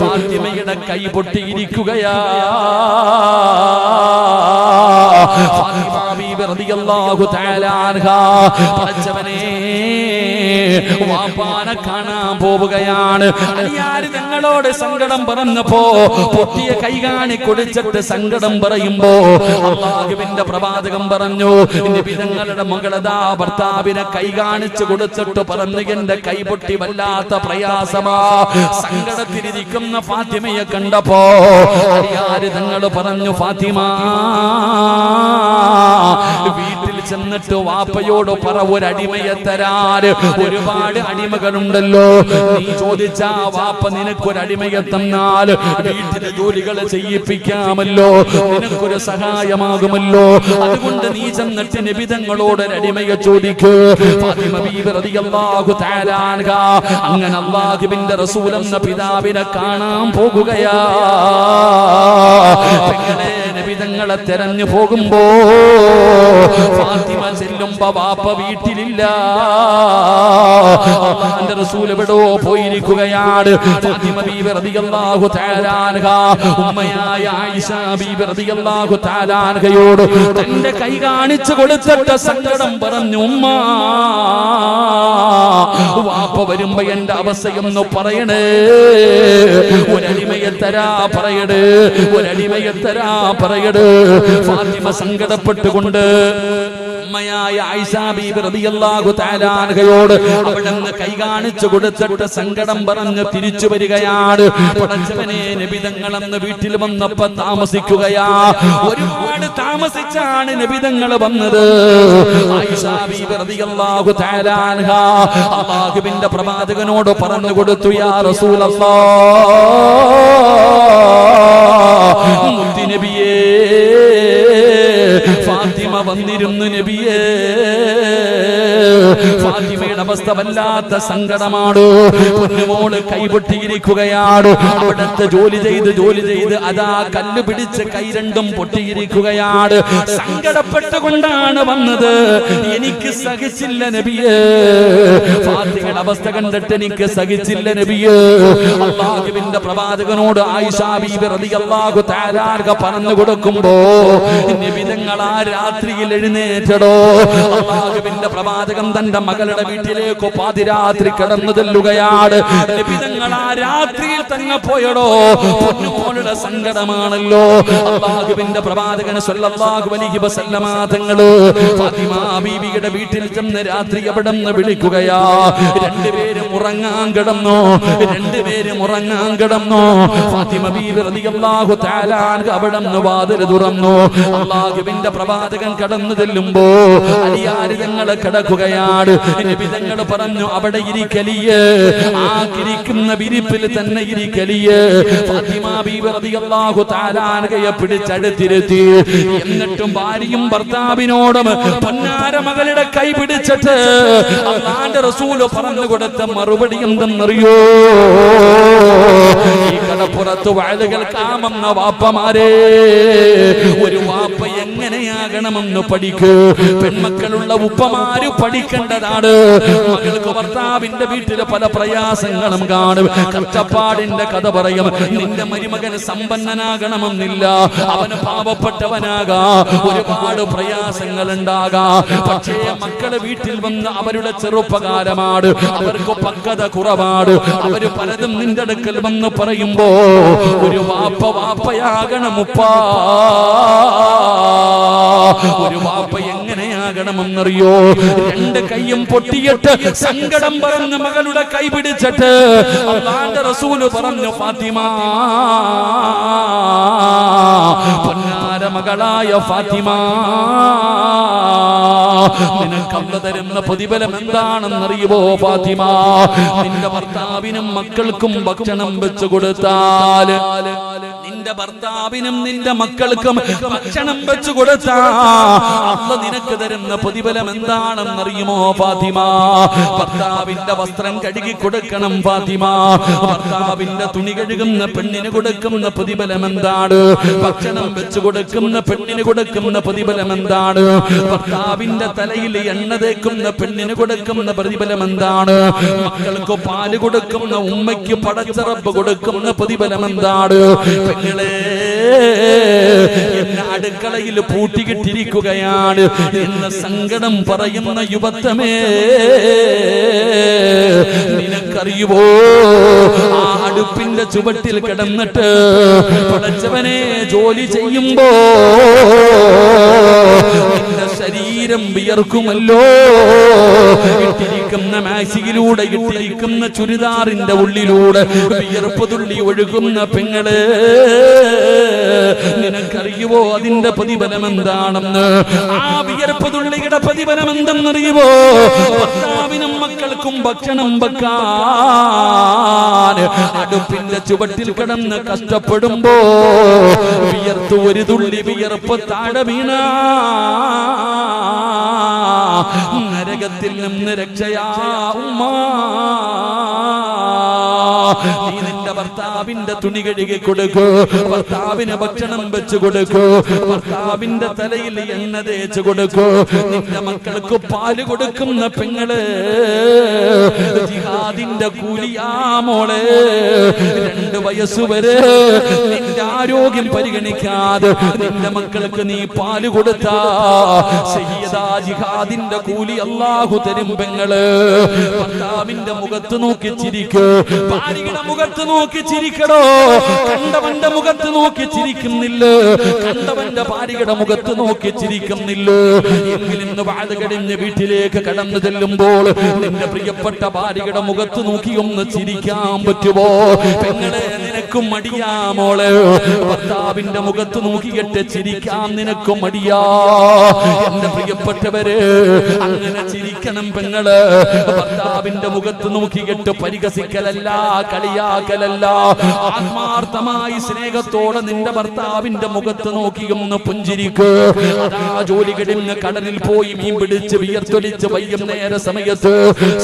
ഫാത്തിമയുടെ കൈ പൊട്ടിയിരിക്കുകയാ. ഫാത്തിമ ബീബി റളിയല്ലാഹു തആല അൻഹ പടച്ചവനെ വാപ്പാനെ കാണാൻ പോവുകയാണ്. അലിയാർ തങ്ങളോട് സങ്കടം പറഞ്ഞപ്പോ പൊട്ടിയ കൈ കാണി കൊടുത്തിട്ട് സങ്കടം പറയുമ്പോ അല്ലാഹുവിന്റെ പ്രവാചകൻ പറഞ്ഞു, നബി തങ്ങളുടെ മകളതാ ഭർത്താവിനെ കൈ കാണിച്ചു കൊടുത്തിട്ട് പറഞ്ഞു, എന്റെ കൈ പൊട്ടി വല്ലാത്ത പ്രയാസമാ. സങ്കടത്തിലിരിക്കുന്ന ഫാത്തിമയെ കണ്ടപ്പോ അലിയാർ തങ്ങൾ പറഞ്ഞു, ഫാത്തിമ വീട്ടിൽ ചെന്നിട്ട് വാപ്പയോട് പറ, ഒരടിമയെ തരാൻ. ഒരുപാട് അടിമകളുണ്ടല്ലോ, നീ ചോദിച്ചാ വാപ്പ നിനക്കൊരടിമയെ തന്നാൽ വീട്ടിലെ ജോലികൾ ചെയ്യിപ്പിക്കാമല്ലോ, നിനക്കൊരു സഹായമാകുമല്ലോ. അതുകൊണ്ട് നീ ചെന്നിട്ട് നബി തങ്ങളോട് ഒരടിമയെ ചോദിക്കൂ. ഫാത്തിമ ബീബി റളിയല്ലാഹു തആല അൻഹ അങ്ങനെ അല്ലാഹുവിന്റെ റസൂൽ എന്ന പിതാവിനെ കാണാൻ പോകുകയാ. നബി തങ്ങൾ നബിതങ്ങളെ തെരഞ്ഞു പോകുമ്പോ ഫാത്തിമ ചെല്ലുമ്പോ വാപ്പ വീട്ടിലില്ല. അല്ലാഹുവിന്റെ റസൂൽ എവിടോ പോയിരിക്കുകയാണ്. ഫാത്തിമ ബീവി റളിയല്ലാഹു തആല അൻഹ ഉമ്മയായ ആയിഷ ബീവി റളിയല്ലാഹു തആല അൻഹയോട് തന്റെ കൈ കാണിച്ചു കൊടുത്തിട്ട് സങ്കടം പറഞ്ഞു, ഉമ്മ വാപ്പ വരുമ്പോ എന്റെ അവസ്ഥയൊന്ന് പറയണേ, ഒരടിമയെ തരാ പറയട്, ഒരടിമയെ തരാ പറയട്. ഫാത്തിമ സങ്കടപ്പെട്ടുകൊണ്ട് ഉമ്മയായ ആയിഷ ബീബി റളിയല്ലാഹു തആല അൻഹയോട് അവിടുന്ന് കൈ കാണിച്ചു കൊടുത്തിട്ട് സങ്കടം പറഞ്ഞ് തിരിച്ചു വരികയാണ്. പടച്ചവനെ, നബിതങ്ങൾ അന്ന് വീട്ടിൽ വന്നപ്പോ താമസിക്കുകയാ. ഒരുപാട് താമസിച്ചാണ് നബിതങ്ങൾ വന്നത്. ആയിഷ ബീബി റളിയല്ലാഹു തആല അൻഹ അല്ലാഹുവിന്റെ പ്രവാചകനോട് പറഞ്ഞു കൊടുത്തു, യാ റസൂലല്ലാഹ്, മുത്തി നബിയേ, ഫാത്തിമ വന്നിരുന്നു നബിയേ. ഫാത്തിമയുടെ അവസ്ഥ വല്ലാത്ത സങ്കടമാണ്. പൊന്നുമോള് കൈപൊട്ടിയിരിക്കുകയാണ്. അവിടുത്തെ ജോലി ചെയ്ത് അതാ കല്ല് പിടിച്ച് കൈ രണ്ടും പൊട്ടിയിരിക്കുകയാണ്. സങ്കടപ്പെട്ടുകൊണ്ടാണ് വന്നത്. എനിക്ക് സഹിച്ചില്ല നബിയേ, ഫാത്തിമയുടെ അവസ്ഥ കണ്ടിട്ട് എനിക്ക് സഹിച്ചില്ല നബിയേ. അല്ലാഹുവിന്റെ പ്രവാചകനോട് ആയിഷ ബീബി റളിയല്ലാഹു തആല അൻഹ പറഞ്ഞു കൊടുക്കുമ്പോ നബിതങ്ങൾ ആ രാത്രിയിൽ എഴുന്നേറ്റടോ. അല്ലാഹുവിന്റെ പ്രവാചകൻ തന്റെ മകളുടെ വീട്ടിലേക്ക് പാതിരാത്രി കടന്നു ചെല്ലുകയാണ്. നബിതങ്ങൾ ആ രാത്രിയിൽ തന്നെ പോയടോ. പൊന്നുമോളുടെ സങ്കടമാണല്ലോ. അല്ലാഹുവിന്റെ പ്രവാചകൻ സ്വല്ലല്ലാഹു അലൈഹി വസല്ലമ തങ്ങള് ഫാത്തിമ ബീവിയുടെ വീട്ടിൽ ചെന്ന് രാത്രി അവിടുന്ന് വിളിക്കുകയാ. രണ്ടുപേരും ഉറങ്ങാൻ കിടന്നു. ഫാത്തിമ ബീവി റളിയല്ലാഹു തആല അൻഹ അവിടുന്ന് വാതിൽ തുറന്നു. അല്ലാഹുവിന്റെ പ്രവാചകൻ കടന്നു ചെല്ലുമ്പോ അലിയാരി തങ്ങളെ കിടക്കുകയാണ്. നബിതങ്ങൾ പറഞ്ഞു, അവിടെ ഇരിക്കലിയേ, ആ ഇരിക്കുന്ന വിരിപ്പിൽ തന്നെ ഇരിക്കലിയേ. ഫാത്തിമ ബീവി റളിയല്ലാഹു തആല അൻഹയെ പിടിച്ചടുത്തിരുത്തി. എന്നിട്ടും ഭാര്യയും ഭർത്താവിനോടും പൊന്നാര മകളുടെ കൈ പിടിച്ചിട്ട് അല്ലാഹുവിന്റെ റസൂൽ പറഞ്ഞു കൊടുത്ത മറുപടി എന്തെന്നറിയോ? ഈ കടപ്പുറത്ത് വഅദ് കേൾക്കാമെന്ന വാപ്പമാരെ, ഒരു വാപ്പ എങ്ങനെയാകണമെന്ന് പഠിക്കൂ. പെൺമക്കളുള്ള ഉപ്പമാര് പഠിക്കേണ്ടതാണ്. മകൾക്ക് ഭർത്താവിന്റെ വീട്ടില് പല പ്രയാസങ്ങളും കാണും. കഷ്ടപ്പാടിന്റെ കഥ പറയും. നിന്റെ മരുമകൻ സമ്പന്നനാകണമെന്നില്ല, അവന് പാവപ്പെട്ടവനാകാം, ഒരുപാട് പ്രയാസങ്ങൾ ഉണ്ടാകാം. പക്ഷേ മക്കള് വീട്ടിൽ വന്ന് അവരുടെ ചെറുപ്പകാലമാണ്, അവർക്ക് പക്വത കുറവാണ്. അവര് പലതും നിന്റെ അടുക്കൽ വന്ന് പറയുമ്പോ ഒരു വാപ്പയാകണം ഉപ്പാ. ഒരു വാപ്പ എങ്ങനെയാകണമെന്നറിയോ? രണ്ട് കൈയും പൊട്ടിയിട്ട് സങ്കടം പറഞ്ഞ് മകളുടെ കൈ പിടിച്ചിട്ട് അല്ലാഹുവിന്റെ റസൂല് പറഞ്ഞു, ഫാത്തിമ, പൊന്നാര മകളായ ഫാത്തിമ, നിനക്ക് അല്ലാഹു തരുന്ന പ്രതിഫലം എന്താണെന്നറിയുമോ ഫാത്തിമ? നിന്റെ ഭർത്താവിനും മക്കൾക്കും ഭക്ഷണം വെച്ചു കൊടുത്താൽ, നിന്റെ ഭർത്താവിനും നിന്റെ മക്കൾക്കും ഭക്ഷണം വെച്ചു കൊടുത്താ അല്ലാഹു നിനക്ക് തരുന്ന പ്രതിഫലം എന്താണെന്നറിയുമോ ഫാത്തിമ? ഭർത്താവിന്റെ വസ്ത്രം കഴുകി കൊടുക്കണം ഫാത്തിമ. ഭർത്താവിന്റെ തുണി കഴുകുന്ന പെണ്ണിന് കൊടുക്കുന്ന പ്രതിഫലം എന്താണ്? ഭക്ഷണം വെച്ചു കൊടുക്കുന്ന പെണ്ണിന് കൊടുക്കുന്ന പ്രതിഫലം എന്താണ്? ഭർത്താവിന്റെ തലയിൽ എണ്ണ തേക്കുന്ന പെണ്ണിന് കൊടുക്കുന്ന പ്രതിഫലം എന്താണ്? മക്കൾക്ക് പാല് കൊടുക്കുന്ന ഉമ്മയ്ക്ക് പടച്ച റബ്ബ് കൊടുക്കുന്ന പ്രതിഫലം എന്താണ്? പെങ്ങളെ, എന്നെ അടുക്കളയിൽ പൂട്ടിക്കിട്ടിരിക്കുകയാണ് എന്ന സങ്കടം പറയുന്ന യുവത്വമേ, നിനക്കറിയുവോ, ആ അടുപ്പിന്റെ ചുവട്ടിൽ കിടന്നിട്ട് പടച്ചവനെ ജോലി ചെയ്യുമ്പോ നിന്റെ ശരീരം വിയർക്കുമല്ലോ. ഇട്ടിരിക്കുന്ന മാക്സിയിലൂടെ, ഇട്ടിരിക്കുന്ന ചുരിദാറിന്റെ ഉള്ളിലൂടെ വിയർപ്പ് തുള്ളി ഒഴുകുന്ന പെങ്ങളെ, നിനക്കറിയുവോ അതിന്റെ പ്രതിഫലം എന്താണെന്ന്? ആ വിയർപ്പ് തുള്ളിയുടെ പ്രതിഫലം എന്തെന്നറിയുവോ? ഭർത്താവിനും മക്കൾക്കും ഭക്ഷണം വെക്കാൻ അടുപ്പിന്റെ ചുവട്ടിൽ കിടന്ന് കഷ്ടപ്പെടുമ്പോ വിയർത്ത് ഒരു തുള്ളി വിയർപ്പ് താഴെ വീണ നരകത്തിൽ നിന്ന് രക്ഷയാ ഉമ്മ. നീ നിന്റെ ഭർത്താവിന്റെ തുണി കഴുകി കൊടുക്കൂ, ഭർത്താവിന് ഭക്ഷണം വെച്ചു കൊടുക്കൂ, ഭർത്താവിന്റെ തലയിൽ എണ്ണ തേച്ചു കൊടുക്കൂ, നിന്റെ മക്കൾക്ക് പാല് കൊടുക്കുന്ന പെങ്ങള് ജിഹാദിന്റെ കൂലിയാ മോളെ. 2 വയസ്സുവരെ നിന്റെ ആരോഗ്യം പരിഗണിക്കാതെ നിന്റെ മക്കൾക്ക് നീ പാല് കൊടുത്താ സയ്യിദാ ജിഹാദിന്റെ കൂലി അല്ലാഹു തരും പെങ്ങള്. ഭർത്താവിന്റെ മുഖത്ത് നോക്കി ചിരിക്കൂ, ഭാര്യയുടെ മുഖത്ത് നോക്കി ചിരിക്കടോ. കണ്ടവന്റെ മുഖത്ത് നോക്കി ചിരിക്കുന്നില്ല, കണ്ടവന്റെ ഭാര്യയുടെ മുഖത്ത് നോക്കി ചിരിക്കുന്നില്ല. എങ്കിലും വാഴ കഴിഞ്ഞ് വീട്ടിലേക്ക് കടന്നു ചെല്ലുമ്പോൾ നിന്റെ പ്രിയപ്പെട്ട ഭാര്യയുടെ മുഖത്ത് നോക്കി ഒന്ന് ചിരിക്കാൻ പറ്റുമോ പെങ്ങളെ? നിനക്കും മടിയാ മോളെ, ഭർത്താവിന്റെ മുഖത്ത് നോക്കിയിട്ട് ചിരിക്കാൻ നിനക്കും മടിയാ. എന്റെ പ്രിയപ്പെട്ടവര്, അങ്ങനെ ചിരിക്കണം പെങ്ങള്. ഭർത്താവിന്റെ മുഖത്ത് നോക്കിയിട്ട് പരിഹസിക്കലല്ല, കളിയാക്കലല്ല. ആത്മാർത്ഥമായി സ്നേഹത്തോടെ നിന്റെ ഭർത്താവിന്റെ മുഖത്ത് നോക്കിയൊന്ന് പുഞ്ചിരിക്ക്. അതാ ജോലി കഴിഞ്ഞ് കടലിൽ പോയി മീൻ പിടിച്ച് വിയർത്തൊലിച്ച് വൈകുന്നേര സമയത്ത്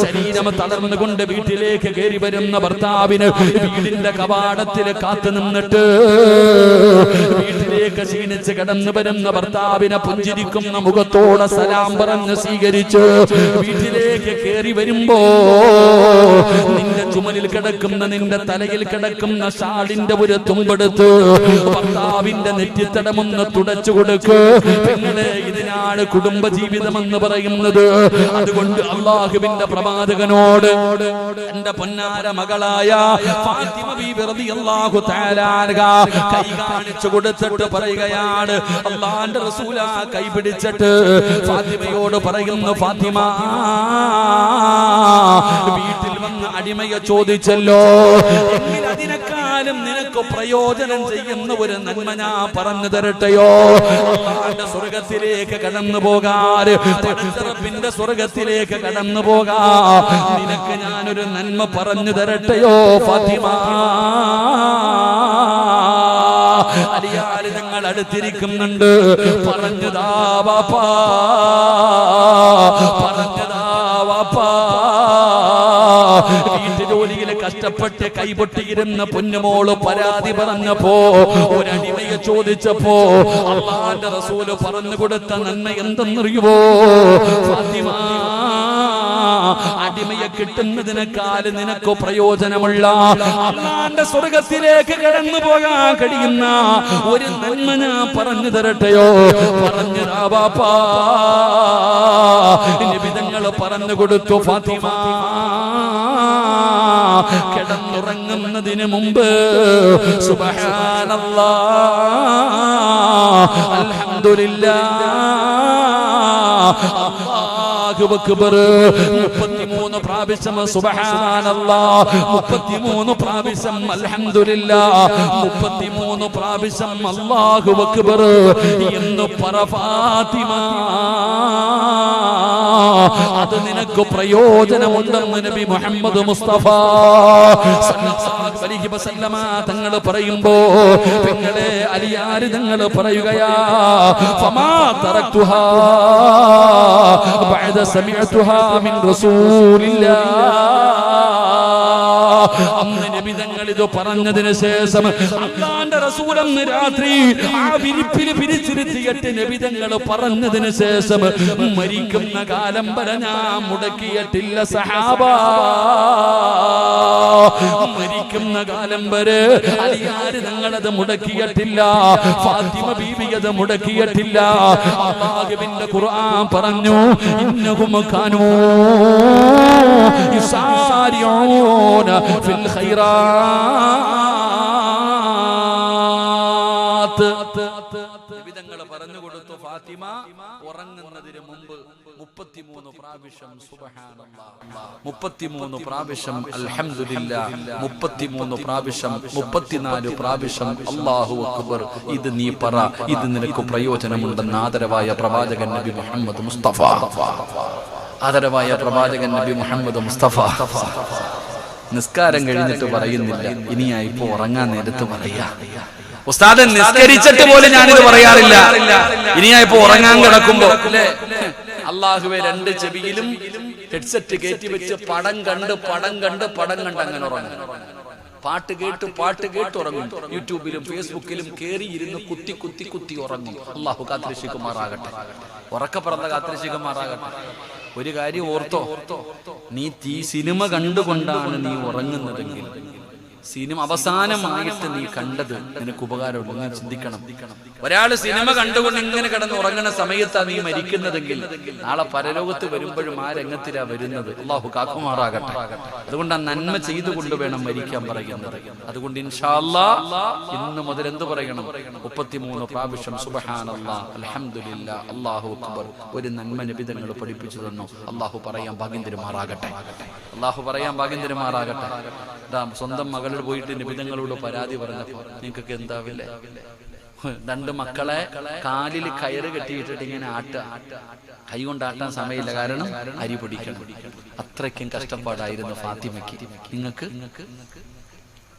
ശരീരം തളർന്നുകൊണ്ട് വീട്ടിലേക്ക് കയറി വരുന്ന ഭർത്താവിന് വീടിന്റെ കവാടത്തിൽ കാത്തു നിന്നിട്ട് വീട്ടിലേക്ക് ക്ഷീണിച്ച് കടന്നു വരുന്ന ഭർത്താവിനെ പുഞ്ചിരിക്കുന്ന മുഖത്തോടെ സലാം പറഞ്ഞ് സ്വീകരിച്ച് വീട്ടിലേക്ക് കയറി വരുമ്പോ നിന്റെ ചുമലിൽ കിടക്കുന്ന, നിന്റെ തലയിൽ കിടക്കുന്ന ഷാളിന്റെ ഒരു തുമ്പെടുത്ത് ഭർത്താവിന്റെ നെറ്റിത്തടമൊന്ന് തുടച്ചു കൊടുക്ക് പെങ്ങളെ. ഇതിനാണ് കുടുംബജീവിതം എന്ന് പറയുന്നത്. അതുകൊണ്ട് അല്ലാഹുവിന്റെ പ്രവാചകനോട് എന്റെ പൊന്നാര മകളായ ഫാത്തിമ ബീബി റളിയല്ലാഹു തആല അൻഹ കൈ കാണിച്ചു കൊടുത്തിട്ട് പറയുകയാണ്, അല്ലാഹുവിന്റെ റസൂല കൈ പിടിച്ചിട്ട് ഫാത്തിമയോട് പറയുന്നു, ഫാത്തിമ വീട്ടിൽ വന്ന് അടിമയെ ചോദിച്ചല്ലോ, എങ്കിൽ അതിനെക്കാളും നിനക്ക് പ്രയോജനം ചെയ്യുന്ന ഒരു നന്മ ഞാൻ പറഞ്ഞു തരട്ടെയോ? അല്ലാഹുവിന്റെ സ്വർഗത്തിലേക്ക് കടന്നു പോകാൻ, പടച്ചറപ്പിന്റെ സ്വർഗത്തിലേക്ക് കടന്നു പോകാ നിനക്ക് ഞാനൊരു നന്മ പറഞ്ഞു തരട്ടെയോ ഫാത്തിമ? അലിയാലി ഞങ്ങൾ അടുത്തിരിക്കുന്നുണ്ട്. പറഞ്ഞതാ വാപ്പാ, പറഞ്ഞതാ വാപ്പാ. വീട്ടുജോലിയിൽ കഷ്ടപ്പെട്ട് കൈപൊട്ടിയിരുന്ന പൊന്നുമോള് പരാതി പറഞ്ഞപ്പോ, ഒരടിമയെ ചോദിച്ചപ്പോ അല്ലാഹുവിന്റെ റസൂല് പറഞ്ഞു കൊടുത്ത നന്മ എന്തെന്നറിയുമോ ഫാത്തിമ? അടിമയെ കിട്ടുന്നതിനേക്കാൾ നിനക്ക് പ്രയോജനമുള്ള അല്ലാഹുവിന്റെ സ്വർഗത്തിലേക്ക് കടന്നു പോകാൻ കഴിയുന്ന ഒരു നന്മ ഞാൻ പറഞ്ഞു തരട്ടെയോ? പറഞ്ഞതാ വാപ്പാ. നബി തങ്ങൾ പറഞ്ഞു കൊടുത്തു, ഫാത്തിമ കിടന്നുറങ്ങുന്നതിന് മുമ്പ് സുബ്ഹാനല്ലാഹ് അൽഹംദുലില്ലാഹ് അല്ലാഹു അക്ബർ 33 പ്രാവശ്യം സുബ്ഹാനല്ലാഹ്, 33 പ്രാവശ്യം അൽഹംദുലില്ലാഹ്, 33 പ്രാവശ്യം അല്ലാഹു അക്ബർ എന്ന് പറ ഫാത്തിമ. അത് നിനക്ക് പ്രയോജനമുണ്ടെന്ന് നബി മുഹമ്മദ് മുസ്തഫ സല്ലല്ലാഹു അലൈഹി വസല്ലമ തങ്ങൾ പറയുമ്പോ പെങ്ങളെ അലിയാർ തങ്ങൾ പറയുകയാ, ഫമാ തറക്തുഹാ ബഅദ സമിഅതുഹാ മിൻ റസൂലില്ലാഹ്. അന്ന് നബി തങ്ങൾ ഇത് പറഞ്ഞതിന് ശേഷം അല്ലാഹുവിന്റെ റസൂൽ അന്ന് രാത്രി ആ വിരിപ്പിൽ പിരിച്ചിരുത്തിയിട്ട് നബി തങ്ങൾ പറഞ്ഞതിന് ശേഷം മരിക്കുന്ന കാലം വരെ ഞാൻ മുടക്കിയിട്ടില്ല സഹാബ. മരിക്കുന്ന കാലം വരെ അലിയാര് തങ്ങളത് മുടക്കിയിട്ടില്ല, ഫാത്തിമ ബീവി അത് മുടക്കിയിട്ടില്ല. അല്ലാഹുവിന്റെ ഖുർആൻ പറഞ്ഞു, ഇന്നഹും കാനൂ യുസാരിഊന ഫിൽ ഖൈറാത്ത്. വിധങ്ങൾ പറഞ്ഞു കൊടുത്തു, ഫാത്തിമ ഉറങ്ങുന്നതിന് മുമ്പ് 33 പ്രാവശ്യം സുബ്ഹാനല്ലാഹ്, 33 പ്രാവശ്യം അൽഹംദുലില്ലാഹ്, 33 പ്രാവശ്യം 34 പ്രാവശ്യം അല്ലാഹു അക്ബർ. ഇത് നീ പറ, ഇത് നിനക്ക് പ്രയോജനമുണ്ടെന്ന് ആദരവായ പ്രവാചകൻ നബി മുഹമ്മദ് മുസ്തഫ, ആദരവായ പ്രവാചകൻ നബി മുഹമ്മദ് മുസ്തഫ നിസ്കാരം കഴിഞ്ഞിട്ട് പറയുന്നില്ല, ഇനിയാ ഇപ്പൊ ഉറങ്ങാൻ നേരത്ത് പറയാ. ഉസ്താദ് നിസ്കരിച്ചിട്ട് പോലും ഞാനിത് പറയാറില്ല, ഇനിയാ ഇപ്പൊ ഉറങ്ങാൻ കിടക്കുമ്പോ അല്ലേ അല്ലാഹുവേ 2 ചെവിയിലും ഹെഡ്സെറ്റ് കയറ്റി വെച്ച് പടം കണ്ട് അങ്ങനെ ഉറങ്ങും. പാട്ട് കേട്ട് ഉറങ്ങും. യൂട്യൂബിലും ഫേസ്ബുക്കിലും കയറി ഇരുന്ന് കുത്തി ഉറങ്ങും. അള്ളാഹു കാത്തിരക്ഷിക്കുമാറാകട്ടെ, ഉറക്കപ്പറന്ന കാത്തിരക്ഷിക്കുമാറാകട്ടെ. ഒരു കാര്യം ഓർത്തോ, നീ സിനിമ കണ്ടുകൊണ്ടാണ് നീ ഉറങ്ങുന്നതെങ്കിൽ, സിനിമ അവസാനമായിട്ട് നീ കണ്ടത് നിനക്ക് ഉപകാരമുള്ളൂ. നീ ചിന്തിക്കണം. ഒരാൾ സിനിമ കണ്ടുകൊണ്ട് ഇങ്ങനെ കിടന്ന് ഉറങ്ങുന്ന സമയത്താണ് നീ മരിക്കുന്നതെങ്കിൽ നാളെ പരലോകത്ത് വരുമ്പോഴും ആ രംഗത്തിലാ വരുന്നത്. അള്ളാഹു കാക്കുമാറാകട്ടെ. അതുകൊണ്ട് ആ നന്മ ചെയ്തുകൊണ്ട് വേണം മരിക്കാൻ പറയുന്നത്. അതുകൊണ്ട് ഇൻഷാ അല്ലാഹ് ഇന്ന് മുതൽ എന്ത് പറയണം? 33 പ്രാവശ്യം സുബ്ഹാനല്ലാഹ്, അൽഹംദുലില്ലാഹ്, അല്ലാഹു അക്ബർ. ഒരു നന്മ നബി തങ്ങൾ പഠിപ്പിച്ചു തന്നു. അള്ളാഹു പറയാൻ ഭാഗ്യം തരുമാറാകട്ടെ. അള്ളാഹു പറയാൻ ഭാഗ്യം തരുമാറാകട്ടെ. സ്വന്തം മകളോട് പോയിട്ട് നിബിധങ്ങളോട് പരാതി പറഞ്ഞപ്പോ നിങ്ങൾക്കൊക്കെ എന്താവില്ലേ? 2 മക്കളെ കാലിൽ കയറ് കെട്ടിയിട്ടിട്ട് ഇങ്ങനെ കൈ കൊണ്ട് ആട്ടാൻ സമയമില്ല, കാരണം അരി പൊടിക്കണം. അത്രയ്ക്കും കഷ്ടപ്പാടായിരുന്നു ഫാത്തിമയ്ക്ക്.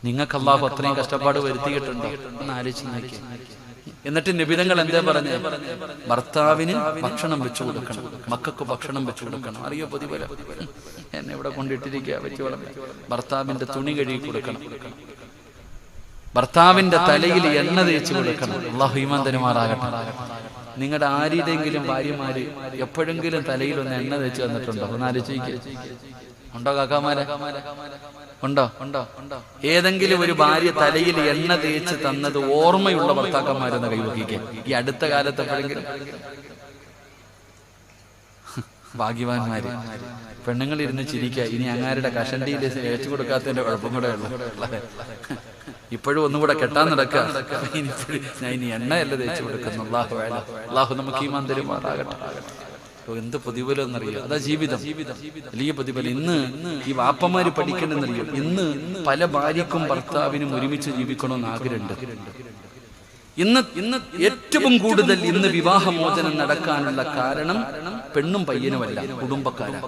നിങ്ങൾക്ക് അല്ലാഹു അത്രയും കഷ്ടപ്പാട് വരുത്തിയിട്ടുണ്ടോ എന്ന് ആലോചിച്ച് നോക്കി. എന്നിട്ട് നിബിധങ്ങൾ എന്താ പറഞ്ഞത്? ഭർത്താവിന് ഭക്ഷണം വെച്ചു കൊടുക്കണം, മക്കൾക്ക് ഭക്ഷണം വെച്ചു കൊടുക്കണം. അറിയോ പതിപോലെ എന്നെ ഇവിടെ കൊണ്ടിട്ടിരിക്കുക വെച്ച് വളർന്നു. ഭർത്താവിന്റെ തുണി കഴുകി കൊടുക്കണം, ഭർത്താവിന്റെ തലയിൽ എണ്ണ തേച്ച് കൊടുക്കണം. അല്ലാഹു ഈമാൻ തരുമാറാകട്ടെ. നിങ്ങളുടെ ആരുടെയെങ്കിലും ഭാര്യമാര് എപ്പോഴെങ്കിലും തലയിൽ ഒന്ന് എണ്ണ തേച്ച് തന്നിട്ടുണ്ടോ? ഒന്ന് ആലോചിക്കുക. ഉണ്ടോ കാക്കാമാരെ? ഉണ്ടോ? ഏതെങ്കിലും ഒരു ഭാര്യ തലയിൽ എണ്ണ തേച്ച് തന്നത് ഓർമ്മയുള്ള ഭർത്താക്കന്മാരെന്ന് കൈവക്കിക്കുക. ഈ അടുത്ത കാലത്ത് എപ്പോഴെങ്കിലും? ഭാഗ്യവാന്മാര്. പെണ്ണുങ്ങൾ ഇരുന്ന് ചിരിക്കുക. ഇനി അങ്ങാരുടെ കഷണ്ടിയിൽ തേച്ചു കൊടുക്കാത്തതിന്റെ കുഴപ്പം കൂടെ ഉള്ളു. ഇപ്പോഴും ഒന്നുകൂടെ കെട്ടാൻ നടക്കുക. ഞാൻ ഇനി എണ്ണയല്ല തേച്ചു കൊടുക്കുന്നു. അല്ലാഹു നമുക്ക് ഈമാൻ തരുമാറാകട്ടെ. എന്ത് പ്രതിഫലം എന്നറിയോ? അതാ ജീവിതം, വലിയ പ്രതിഫലം. ഇന്ന് ഈ വാപ്പമാര് പഠിക്കണമെന്നറിയോ? ഇന്ന് പല ഭാര്യക്കും ഭർത്താവിനും ഒരുമിച്ച് ജീവിക്കണമെന്ന് ആഗ്രഹമുണ്ട്. ഇന്ന് ഏറ്റവും കൂടുതൽ ഇന്ന് വിവാഹമോചനം നടക്കാനുള്ള കാരണം പെണ്ണും പയ്യനുമല്ല, കുടുംബക്കാരാ.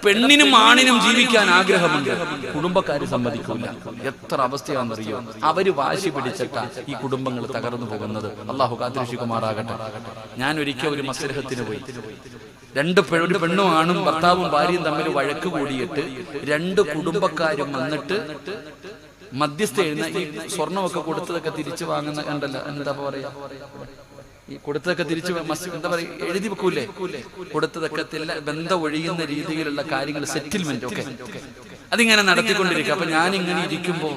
പെണ്ണിനും ആണിനും ജീവിക്കാൻ ആഗ്രഹമുണ്ട്, കുടുംബക്കാര് സമ്മതിക്കില്ല. എത്ര അവസ്ഥയാണെന്നറിയോ? അവര് വാശി പിടിച്ചിട്ടാ ഈ കുടുംബങ്ങൾ തകർന്നു പോകുന്നത്. അല്ലാഹു കാത്തിരക്ഷിക്കുമാറാകട്ടെ. ഞാൻ ഒരിക്കൽ ഒരു മസ്ലഹത്തിന് പോയി. ഒരു പെണ്ണും ആണും ഭർത്താവും ഭാര്യയും തമ്മിൽ വഴക്ക് കൂടിയിട്ട് 2 കുടുംബക്കാരും വന്നിട്ട് മധ്യസ്ഥ എഴുന്ന ഈ സ്വർണ്ണമൊക്കെ കൊടുത്തതൊക്കെ തിരിച്ചു വാങ്ങുന്ന കണ്ടല്ല, എന്താ പറയാ, ഈ കൊടുത്തതൊക്കെ തിരിച്ചു എന്താ പറയാ, എഴുതി വെക്കൂലേ? കൊടുത്തതൊക്കെ ബന്ധം ഒഴിയുന്ന രീതിയിലുള്ള കാര്യങ്ങൾ, സെറ്റിൽമെന്റ് ഒക്കെ അതിങ്ങനെ നടത്തിക്കൊണ്ടിരിക്കുക. അപ്പൊ ഞാനിങ്ങനെ ഇരിക്കുമ്പോ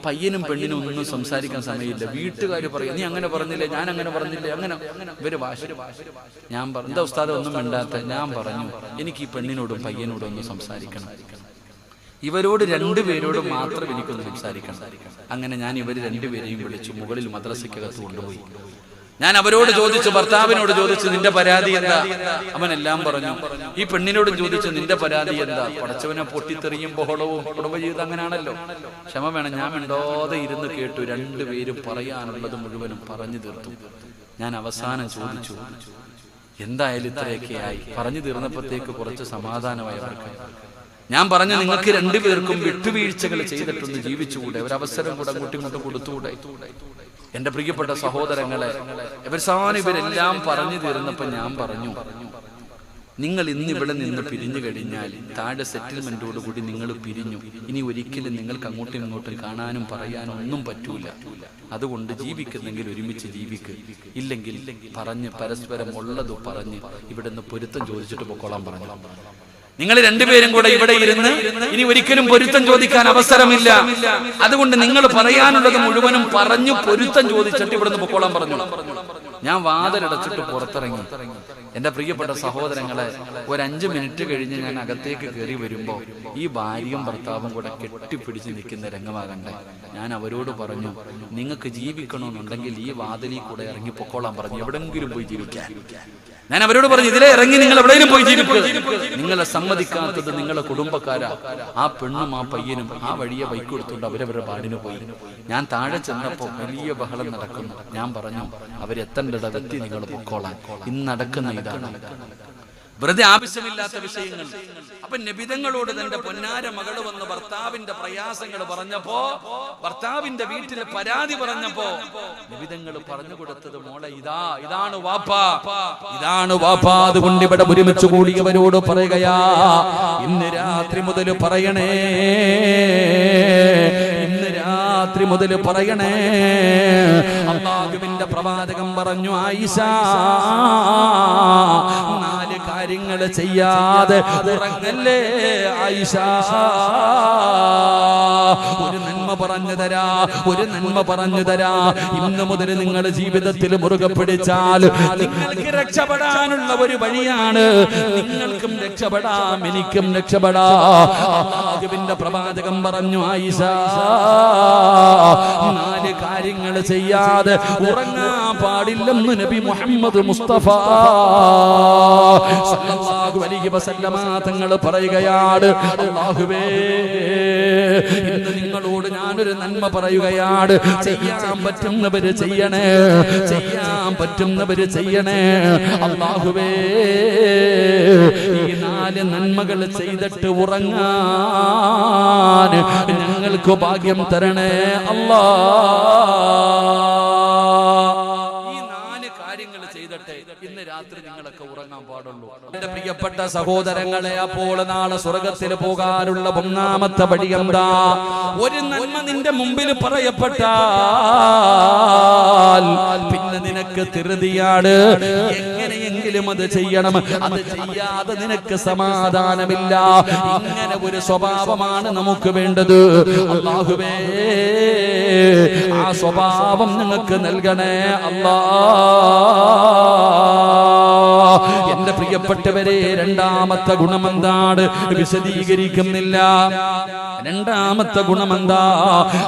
പയ്യനും പെണ്ണിനും ഒന്നും സംസാരിക്കാൻ സമയമില്ല. വീട്ടുകാർ പറയാം, നീ അങ്ങനെ പറഞ്ഞില്ലേ, ഞാൻ അങ്ങനെ പറഞ്ഞില്ലേ, അങ്ങനെ ഇവര് വാശി. ഞാൻ പറഞ്ഞു, എന്താ ഉസ്താദ് ഒന്നും മിണ്ടാത്ത? ഞാൻ പറഞ്ഞു, എനിക്ക് ഈ പെണ്ണിനോടും പയ്യനോടും ഒന്ന് സംസാരിക്കണം. ഇവരോട് 2 പേരോട് മാത്രം എനിക്കൊന്ന് സംസാരിക്കണം. അങ്ങനെ ഞാൻ ഇവർ 2 പേരെയും വിളിച്ചു മുകളിൽ മദ്രസയ്ക്കകത്ത് കൊണ്ടുപോയി. ഞാൻ അവരോട് ചോദിച്ചു, ഭർത്താവിനോട് ചോദിച്ചു, നിന്റെ പരാതി എന്താ? അവനെല്ലാം പറഞ്ഞു. ഈ പെണ്ണിനോടും ചോദിച്ചു, നിന്റെ പരാതി എന്താ? പടച്ചവനെ പൊട്ടിത്തെറിയും ബഹളവും കുടുംബജീവിതം അങ്ങനെയാണല്ലോ. ക്ഷമ വേണം. ഞാൻ മിണ്ടാതെ ഇരുന്ന് കേട്ടു. 2 പേരും പറയാനുള്ളത് മുഴുവനും പറഞ്ഞു തീർത്തു. ഞാൻ അവസാനം ചോദിച്ചു, എന്തായാലും ഇത്രയൊക്കെയായി? പറഞ്ഞു തീർന്നപ്പോഴത്തേക്ക് കുറച്ച് സമാധാനമായി അവർക്ക്. ഞാൻ പറഞ്ഞു, നിങ്ങൾക്ക് 2 പേർക്കും വിട്ടുവീഴ്ചകൾ ചെയ്തിട്ടൊന്ന് ജീവിച്ചുകൂടെ? ഒരവസരം കൂടെ അങ്ങോട്ടും ഇങ്ങോട്ടും കൊടുത്തുകൂടെ? എന്റെ പ്രിയപ്പെട്ട സഹോദരങ്ങളെ, ഇവരെല്ലാം പറഞ്ഞു തീർന്നപ്പോ ഞാൻ പറഞ്ഞു, നിങ്ങൾ ഇന്ന് ഇവിടെ നിന്ന് പിരിഞ്ഞു കഴിഞ്ഞാൽ താഴെ സെറ്റിൽമെന്റോടുകൂടി നിങ്ങൾ പിരിഞ്ഞു. ഇനി ഒരിക്കലും നിങ്ങൾക്ക് അങ്ങോട്ടും ഇങ്ങോട്ടും കാണാനും പറയാനും ഒന്നും പറ്റൂല. അതുകൊണ്ട് ജീവിക്കുന്നെങ്കിൽ ഒരുമിച്ച് ജീവിക്ക്, ഇല്ലെങ്കിൽ പറഞ്ഞ് പരസ്പരം ഉള്ളത് പറഞ്ഞ് ഇവിടുന്ന് പൊരുത്തം ചോദിച്ചിട്ട് പൊക്കോളാൻ പറഞ്ഞു. നിങ്ങൾ 2 പേരും കൂടെ ഇവിടെ ഇരുന്ന് ഇനി ഒരിക്കലും പൊരുത്തം ചോദിക്കാൻ അവസരമില്ല. അതുകൊണ്ട് നിങ്ങൾ പറയാനുള്ളത് മുഴുവനും പറഞ്ഞു പൊരുത്തം ചോദിച്ചിട്ട് ഇവിടുന്ന് പൊക്കോളാൻ പറഞ്ഞു. ഞാൻ വാതിലടച്ചിട്ട് പുറത്തിറങ്ങി. എന്റെ പ്രിയപ്പെട്ട സഹോദരങ്ങളെ, ഒരു 5 മിനിറ്റ് കഴിഞ്ഞ് ഞാൻ അകത്തേക്ക് കയറി വരുമ്പോ ഈ ഭാര്യയും ഭർത്താവും കൂടെ കെട്ടിപ്പിടിച്ച് നിൽക്കുന്ന രംഗമാകണ്ടേ. ഞാൻ അവരോട് പറഞ്ഞു, നിങ്ങൾക്ക് ജീവിക്കണമെന്നുണ്ടെങ്കിൽ ഈ വാതിലിൽ കൂടെ ഇറങ്ങി പൊക്കോളാൻ പറഞ്ഞു, എവിടെങ്കിലും പോയി ജീവിക്കാൻ. ഞാൻ അവരോട് പറഞ്ഞു, ഇതിലെ ഇറങ്ങി നിങ്ങൾ എവിടെയും പോയി ജീവിക്കുക. നിങ്ങളെ സമ്മതിക്കാത്തത് നിങ്ങളെ കുടുംബക്കാരാ. ആ പെണ്ണും ആ പയ്യനും ആ വഴിയെ ബൈക്ക് എടുത്തുകൊണ്ട് അവരവരുടെ പാടിന് പോയി. ഞാൻ താഴെ ചെന്നപ്പോ വലിയ ബഹളം നടക്കുന്നു. ഞാൻ പറഞ്ഞു, അവരെത്തേണ്ടിടത്തെത്തി നിങ്ങൾ പൊക്കോളാൻ. ഇന്ന് നടക്കുന്ന ഇതാണ്. വെറുതെ ആവശ്യമില്ലാത്ത വിഷയങ്ങൾ. അപ്പൊ നബിതങ്ങളോട് തന്റെ പൊന്നാര മകള് വന്ന് ഭർത്താവിന്റെ പ്രയാസങ്ങൾ പറഞ്ഞപ്പോ, ഭർത്താവിന്റെ വീട്ടിലെ പരാതി പറഞ്ഞപ്പോ നബിതങ്ങൾ പറഞ്ഞു കൊടുത്തത്, മോളെ ഇതാണ് വാപ്പാ, ഇതാണ് വാപ്പാ. അതുകൊണ്ട് ഇവിടെ ഒരുമിച്ച് കൂടിയവരോട് പറയുകയാ, ഇന്ന് രാത്രി മുതൽ പറയണേ, ഇന്ന് രാത്രി മുതൽ പറയണേ. അല്ലാഹുവിന്റെ പ്രവാചകൻ പറഞ്ഞു, ആയിഷ 4 കാര്യങ്ങൾ ചെയ്യാതെ ഉറങ്ങല്ലേ ആയിഷ. ഒരു നന്മ പറഞ്ഞു തരാ, ഒരു നന്മ പറഞ്ഞു തരാ. ഇന്ന് മുതൽ നിങ്ങളുടെ ജീവിതത്തിൽ മുറുകെ പിടിച്ചാൽ നിങ്ങൾക്ക് രക്ഷപ്പെടാനുള്ള ഒരു വഴിയാണ്. നിങ്ങൾക്കും രക്ഷപ്പെടാം, എനിക്കും രക്ഷപ്പെടാം. അല്ലാഹുവിന്റെ പ്രവാചകൻ പറഞ്ഞു, ആയിഷ 4 കാര്യങ്ങൾ ചെയ്യാതെ ഉറങ്ങാൻ പാടില്ലെന്ന് നബി മുഹമ്മദ് മുസ്തഫ സല്ലല്ലാഹു അലൈഹി വസല്ലമ തങ്ങൾ പറയുകയാണ്. അല്ലാഹുവേ, ഇന്ന് നിങ്ങളോട് ഞാനൊരു നന്മ പറയുകയാണ്. ചെയ്യാൻ പറ്റുന്നവര് ചെയ്യണേ, ചെയ്യാൻ പറ്റുന്നവര് ചെയ്യണേ. അല്ലാഹുവേ, ഈ 4 നന്മകൾ ചെയ്തിട്ട് ഉറങ്ങാൻ ഞങ്ങൾക്ക് ഭാഗ്യം തരണേ അല്ലാ. ഇന്ന് രാത്രി നിങ്ങളൊക്കെ ഉറങ്ങാൻ പാടുള്ളൂ. എന്റെ പ്രിയപ്പെട്ട സഹോദരങ്ങളെ, അപ്പോൾ നാളെ സ്വർഗത്തിൽ പോകാനുള്ള 1ാമത്തെ വഴി എന്താ? ഒരു നന്മ നിന്റെ മുമ്പിൽ പറയപ്പെട്ടാൽ പിന്നെ നിനക്ക് ധൃതിയാണ്, എങ്ങനെയെങ്കിലും അത് ചെയ്യണം. അത് ചെയ്യാതെ നിനക്ക് സമാധാനമില്ല. ഇങ്ങനെ ഒരു സ്വഭാവമാണ് നമുക്ക് വേണ്ടത്. അല്ലാഹുവേ, ആ സ്വഭാവം നിങ്ങൾക്ക് നൽകണേ അല്ലാ. എന്റെ പ്രിയപ്പെട്ടവരെ, 2ാമത്തെ ഗുണമെന്താണ്? വിശദീകരിക്കുന്നില്ല. 2ാമത്തെ ഗുണമെന്താ?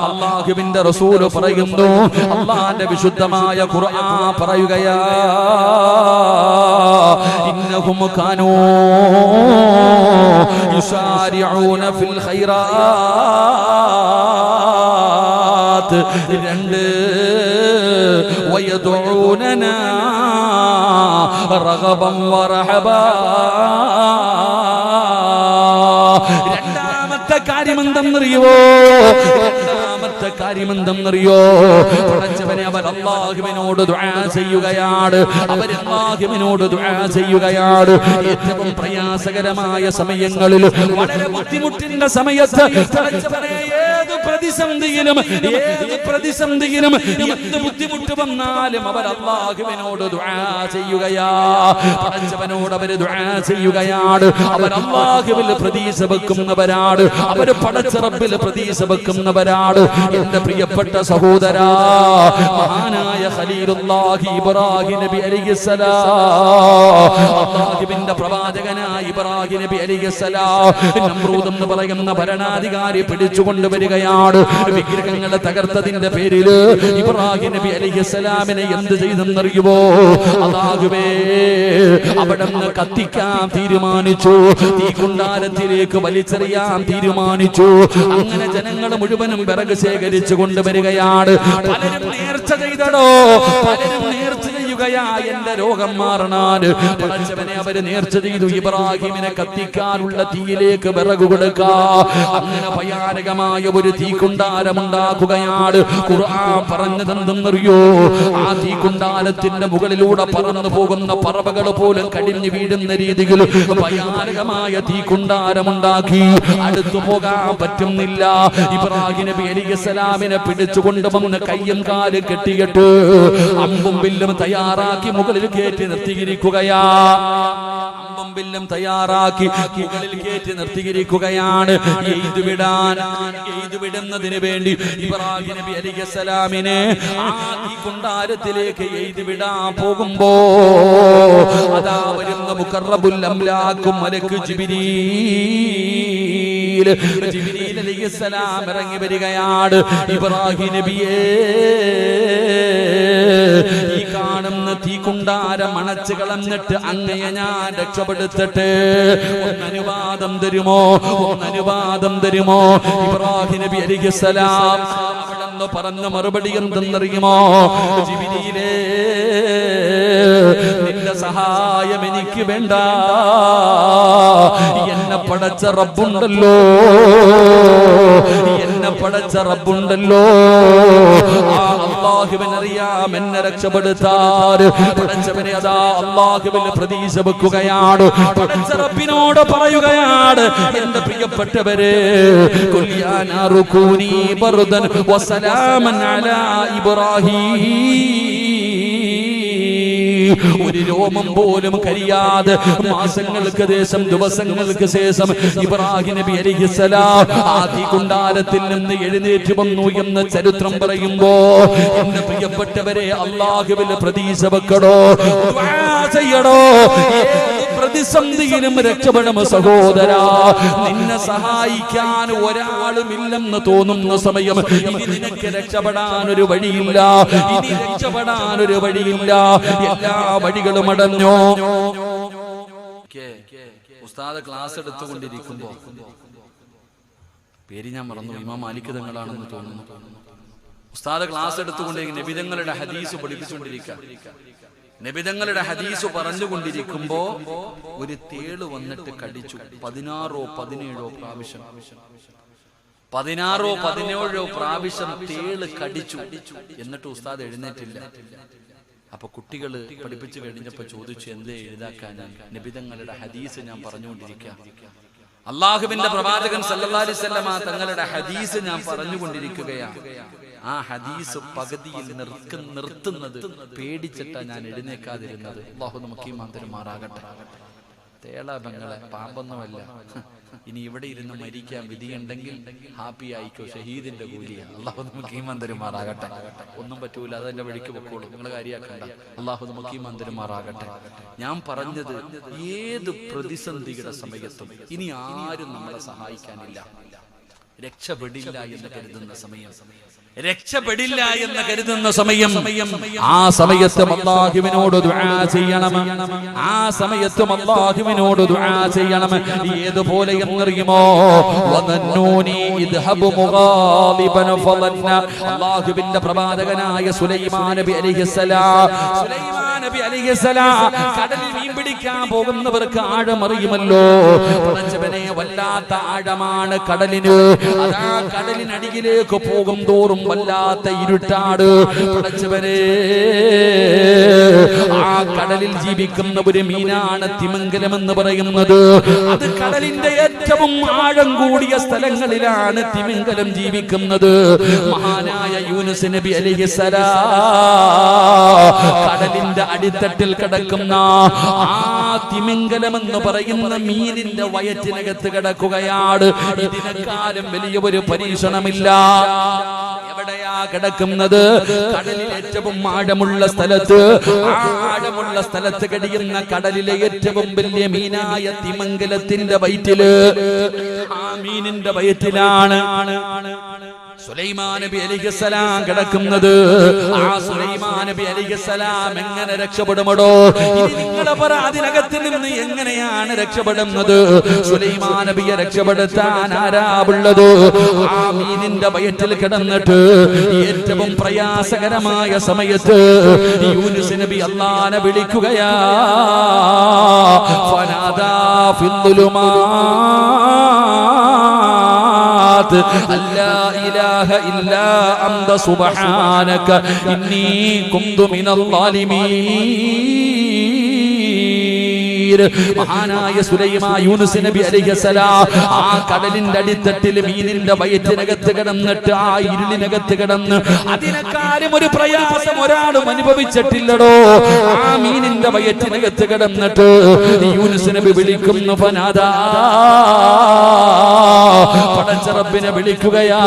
അല്ലാഹുവിന്റെ റസൂൽ പറയുന്നു, അല്ലാഹുവിന്റെ വിശുദ്ധമായ ഖുർആൻ പറയുകയാ, ഇന്നഹും കാനൂ യുസാരിഊന ഫിൽ ഖൈറാത്ത്. 2 വയദഊനനാ റഗബൻ വറഹബാ. 2ാമത്തെ കാര്യം എന്തെന്നറിയോ? 2ാമത്തെ കാര്യം എന്തെന്നറിയോ? പടച്ചവനെ അവർ അല്ലാഹുവിനോട് ദുആ ചെയ്യുകയാണ്. അവർ അല്ലാഹുവിനോട് ദുആ ചെയ്യുകയാണ്. ഏറ്റവും പ്രയാസകരമായ സമയങ്ങളിൽ, വളരെ ബുദ്ധിമുട്ടിന്റെ സമയത്ത്, പടച്ചവനെ ഏത് പ്രതിസന്ധിയിലും, ഏത് പ്രതിസന്ധിയിലും, എന്ത് ബുദ്ധിമുട്ട് വന്നാലും അവർ അല്ലാഹുവിനോട് ദുആ ചെയ്യുകയാ. പടച്ചവനോട് അവർ ദുആ ചെയ്യുകയാണ്. അവർ അല്ലാഹുവിൽ പ്രതീക്ഷ വെക്കുന്നവരാണ്. അവർ പടച്ച റബ്ബിൽ പ്രതീക്ഷ വെക്കുന്നവരാണ്. എന്റെ പ്രിയപ്പെട്ട സഹോദരാ, മഹാനായ ഖലീലുല്ലാഹി ഇബ്രാഹിം നബി അലൈഹിസ്സലാം, അല്ലാഹുവിന്റെ പ്രവാചകനായ ഇബ്രാഹിം നബി അലൈഹിസ്സലാം നമ്രൂദ് എന്ന് പറയുന്ന ഭരണാധികാരി പിടിച്ചുകൊണ്ട് വരികയാണ്. വിഗ്രഹങ്ങളെ തകർത്തതിന്റെ പേരിൽ ഇബ്രാഹിം നബി അലൈഹിസ്സലാമിനെ എന്ത് ചെയ്തെന്നറിയുമോ? അല്ലാഹുവേ, അവിടുന്ന് കത്തിക്കാൻ തീരുമാനിച്ചു. തീക്കുണ്ടാരത്തിലേക്ക് വലിച്ചെറിയാൻ തീരുമാനിച്ചു. അങ്ങനെ ജനങ്ങൾ മുഴുവനും വിറക് ശേഖരിച്ചു കൊണ്ടുവരികയാണ്. പലരും നേർച്ച ചെയ്തടോ, പലരും നേർച്ച ചെയ്യുകയാ, എന്റെ രോഗം മാറണാൻ. പടച്ചവനെ അവര് നേർച്ച ചെയ്തു, ഇബ്രാഹിമിനെ കത്തിക്കാനുള്ള തീയിലേക്ക് വിറകു കൊടുക്കാ. അങ്ങനെ ഭയാനകമായ ഒരു തീക്കുണ്ടാരമുണ്ടാക്കുകയാണ്. ഖുർആൻ പറഞ്ഞതെന്തെന്നറിയോ? ആ തീക്കുണ്ടാരത്തിന്റെ മുകളിലൂടെ പറന്നു പോകുന്ന പറവകൾ പോലും കടിഞ്ഞു വീഴുന്ന രീതിയിൽ ഭയാനകമായ തീക്കുണ്ടാരമുണ്ടാക്കി. അടുത്തു പോകാൻ പറ്റുന്നില്ല. ഇബ്രാഹിം നബി അലൈഹിസ്സലാമിനെ പിടിച്ചുകൊണ്ട് വന്ന് കയ്യും കാലും കെട്ടിയിട്ട് അമ്പും വില്ലും തയ്യാറാക്കി മുകളിൽ കയറ്റി നിർത്തിയിരിക്കുകയാ. അമ്പും വില്ലും തയ്യാറാക്കി മുകളിൽ കയറ്റി നിർത്തിയിരിക്കുകയാണ്. എയ്തുവിടുന്നതിന് വേണ്ടി ഇബ്രാഹിം നബി അലൈഹിസ്സലാമിനെ ആ തീക്കുണ്ടാരത്തിലേക്ക് എയ്തുവിടാൻ പോകുമ്പോ അതാ വരുന്ന മുഖറബുൽ അംലാക്കും മലക്ക് ജിബ്രീൽ അലൈഹിസ്സലാം ഇറങ്ങി വരികയാണ്. ഇബ്രാഹിം നബിയെ, ഈ കാണുന്ന തീക്കുണ്ടാരം അണച്ചു കളഞ്ഞിട്ട് അങ്ങയെ ഞാൻ രക്ഷപ്പെടുത്തട്ടെ, ഒന്നനുവാദം തരുമോ, ഒന്നനുവാദം തരുമോ? ഇബ്രാഹിം നബി അലൈഹിസ്സലാം അവിടെന്ന് പറഞ്ഞ മറുപടി എന്തെന്നറിയുമോ? ജിബ്രീലേ, നിന്റെ നിന്റെ സഹായം എനിക്ക് വേണ്ട. എന്നെ പടച്ച റബ്ബുണ്ടല്ലോ, എന്നെ പടച്ച റബ്ബുണ്ടല്ലോ. ആ അല്ലാഹുവിനറിയാം എന്നെ രക്ഷപ്പെടുത്താൻ. പടച്ചവനെ അതാ അല്ലാഹുവിൽ പ്രതീക്ഷ വെക്കുകയാണ്. പടച്ച റബ്ബിനോട് പറയുകയാണ്, എന്റെ പ്രിയപ്പെട്ടവരെ, ഖുൽ യാ നാറു കൂനി ബർദൻ വസലാമൻ അലാ ഇബ്രാഹീം. ഒരു രോമം പോലും കരിയാതെ മാസങ്ങൾക്ക് ശേഷം, ദിവസങ്ങൾക്ക് ശേഷം ഇബ്രാഹിം നബി അലൈഹിസ്സലാം ആദി കുണ്ടാരത്തിൽ നിന്ന് എഴുന്നേറ്റ് വന്നു എന്ന് ചരിത്രം പറയുമ്പോ, എന്റെ പ്രിയപ്പെട്ടവരെ, അല്ലാഹുവിൽ പ്രതീക്ഷ വെക്കടോ, ദുആ ചെയ്യടോ. പ്രതിസന്ധിയിലും രക്ഷപ്പെടും സഹോദരാ. നിന്നെ സഹായിക്കാൻ ഒരാളുമില്ലെന്ന് തോന്നുന്ന സമയം, ഇനി നിനക്ക് രക്ഷപ്പെടാൻ ഒരു വഴിയില്ല, ഇനി രക്ഷപ്പെടാൻ ഒരു വഴിയില്ല, എല്ലാ വഴികളും അടഞ്ഞോ. ഉസ്താദ് ക്ലാസ് എടുത്തുകൊണ്ടിരിക്കുമ്പോ, പേര് ഞാൻ മറന്നു, ഇമാം മാലിക് തങ്ങളാണെന്ന് തോന്നുന്നു. ഉസ്താദ് ക്ലാസ് എടുത്തുകൊണ്ടിരിക്കും, നബിതങ്ങളുടെ ഹദീസ് പഠിപ്പിച്ചുകൊണ്ടിരിക്കുക. നബിതങ്ങളുടെ ഹദീസ് പറഞ്ഞുകൊണ്ടിരിക്കുമ്പോ ഒരു തേള് വന്നിട്ട് കടിച്ചു. 16 17 പ്രാവശ്യം, 16 17 പ്രാവശ്യം തേള് കടിച്ചു. എന്നിട്ട് ഉസ്താദ് എഴുന്നേറ്റില്ല. അപ്പൊ കുട്ടികള് പഠിപ്പിച്ചു കഴിഞ്ഞപ്പോ ചോദിച്ചു, എന്തേ എഴുതാക്കാനാണ്? നബിതങ്ങളുടെ ഹദീസ് ഞാൻ പറഞ്ഞുകൊണ്ടിരിക്കുക, അള്ളാഹുവിന്റെ പ്രവാചകൻ സല്ലല്ലാഹു അലൈഹി വസല്ലമ തങ്ങളുടെ ഹദീസ് ഞാൻ പറഞ്ഞുകൊണ്ടിരിക്കുകയാണ്. ആ ഹദീസ് പകുതിയിൽ നിർത്തുന്നത് പേടിച്ചിട്ടാ ഞാൻ എഴുന്നേക്കാതിരുന്നത്. അല്ലാഹു നമുക്ക് ഈമാൻ തരുമാറാകട്ടെ. തേളാബങ്ങളെ പാമ്പൊന്നുമല്ല. ഇനി ഇവിടെ ഇരുന്ന് മരിക്കാൻ വിധിയുണ്ടെങ്കിൽ ഹാപ്പി ആയിക്കോ, ഷഹീദിന്റെ കൂലിയാ. അല്ലാഹു നമുക്ക് ഈമാൻ തരുമാറാകട്ടെ. ഒന്നും പറ്റൂല, അതെന്റെ വഴിക്ക് പൊക്കോളൂ, നിങ്ങൾ കാര്യാക്കണ്ട. അല്ലാഹു നമുക്ക് ഈമാൻ തരുമാറാകട്ടെ. ഞാൻ പറഞ്ഞത്, ഏത് പ്രതിസന്ധിയുടെ സമയത്തും ഇനി ആരും നമ്മളെ സഹായിക്കാനില്ല, രക്ഷപ്പെടില്ല എന്ന് കരുതുന്ന സമയം, രക്ഷപ്പെടില്ല എന്ന് കരുതുന്ന സമയം, ആ സമയത്തും അല്ലാഹുവിനോട് ദുആ ചെയ്യണം. ആ സമയത്തും അല്ലാഹുവിനോട് ദുആ ചെയ്യണം. ഏതുപോലെ എന്നറിയുമോ? വദന്നൂനി ഇദ്ഹബു മുഗാദിബൻ ഫളന്ന. അല്ലാഹുവിന്റെ പ്രവാചകനായ സുലൈമാൻ നബി അലൈഹിസ്സലാം, സുലൈമാൻ നബി അലൈഹിസ്സലാം കടലിൽ മീൻ പിടിക്കാൻ പോകുന്നവർക്ക് ആഴമറിയുമല്ലോ. പടച്ചവനെ, വല്ലാത്ത ആഴമാണ് കടലിന്. അതാ കടലിനടിയിലേക്ക് പോകും തോറും വല്ലാത്ത ഇരുട്ടാട്. പടച്ചവനെ, ആ കടലിൽ ജീവിക്കുന്ന ഒരു മീനാണ് തിമിംഗലം എന്ന് പറയുന്നത്. അത് കടലിന്റെ ഏറ്റവും ആഴം കൂടിയ സ്ഥലങ്ങളിലാണ് തിമിംഗലം ജീവിക്കുന്നത്. മഹാനായ യൂനുസ് നബി അലൈഹിസ്സലാം കടലിന്റെ അടിത്തട്ടിൽ കിടക്കുന്ന ആ തിമിംഗലം എന്ന് പറയുന്ന മീനിന്റെ വയറ്റിനകത്ത് കിടക്കുകയാണ്. ഇതിനെക്കാളും വലിയ ഒരു പരീക്ഷണമില്ല. എവിടെയാ കിടക്കുന്നത്? കടലിൽ ഏറ്റവും ആഴമുള്ള സ്ഥലത്ത്. ആ ആഴമുള്ള സ്ഥലത്ത് കഴിയുന്ന കടലിലെ ഏറ്റവും വലിയ മീനായ തിമിംഗലത്തിന്റെ വയറ്റില്, ആ മീനിന്റെ വയറ്റിലാണ് സുലൈമാൻ നബി അലൈഹിസ്സലാം കിടക്കുന്നത്. ആ സുലൈമാൻ നബി അലൈഹിസ്സലാം എങ്ങനെ രക്ഷപ്പെടുമടോ? ഇനി നിങ്ങളെ പറ, അതിനകത്ത് നിന്ന് എങ്ങനെയാണ് രക്ഷപ്പെടുന്നത്? സുലൈമാൻ നബിയെ രക്ഷപ്പെടുത്താൻ ആരാവുള്ളത്? ആ മീനിന്റെ വയറ്റിൽ കിടന്നിട്ട് ഏറ്റവും പ്രയാസകരമായ സമയത്ത് യൂനുസ് നബി അല്ലാഹനെ വിളിക്കുകയാ. ഫനാദാ ഫിദ്ദുലുമാത് അല്ലാ ഇലാഹ ഇല്ലാ അന്ത സുബ്ഹാനക ഇന്നി കുന്തു മിനൽ ളാലിമീൻ. മഹാനായ സുലൈമാൻ യൂനുസ് നബി അലൈഹിസ്സലാം ആ കടലിന്റെ അടിത്തട്ടിൽ മീനിന്റെ വയറ്റിനകത്ത് കിടന്നിട്ട്, ആ ഇരുളിനകത്ത് കിടന്ന്, അതിനെക്കാരും ഒരു പ്രയാസം ഒരാളും അനുഭവിച്ചിട്ടില്ലടോ. ആ മീനിന്റെ വയറ്റിനകത്ത് കിടന്നിട്ട് യൂനുസ് നബി വിളിക്കുന്നു, ഫനാദാ, പടച്ച റബ്ബിനെ വിളിക്കുകയാ.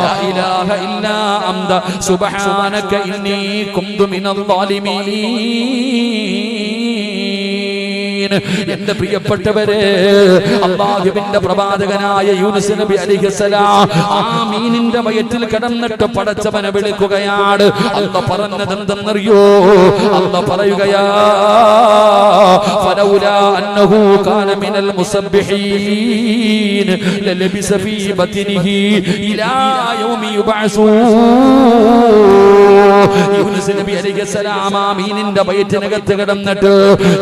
ലാ ഇലാഹ ഇല്ലാ അന്ത സുബ്ഹാനക ഇന്നി കുന്തു മിനൽ ളാലിമീൻ. എന്റെ പ്രിയപ്പെട്ടവരെ, അല്ലാഹുവിന്റെ പ്രവാചകനായ യൂനുസ് നബി അലൈഹിസ്സലാം ആ മീനിന്റെ വയറ്റിൽ കിടന്നിട്ട് പടച്ചവനെ വിളിക്കുകയാണ്. അല്ലാഹു പറഞ്ഞത് എന്തെന്നറിയോ? അല്ലാഹു പറയുകയാ, ഫലൗലാ അന്നഹു കാന മിനൽ മുസബ്ബിഹീൻ ലലബിസ ഫീ ബത്നിഹി ഇലാ യൗമി യുബഅസൂൻ. യൂനുസ് നബി അലൈഹിസ്സലാം മീനിന്റെ വയറ്റിനകത്ത് കിടന്നിട്ട്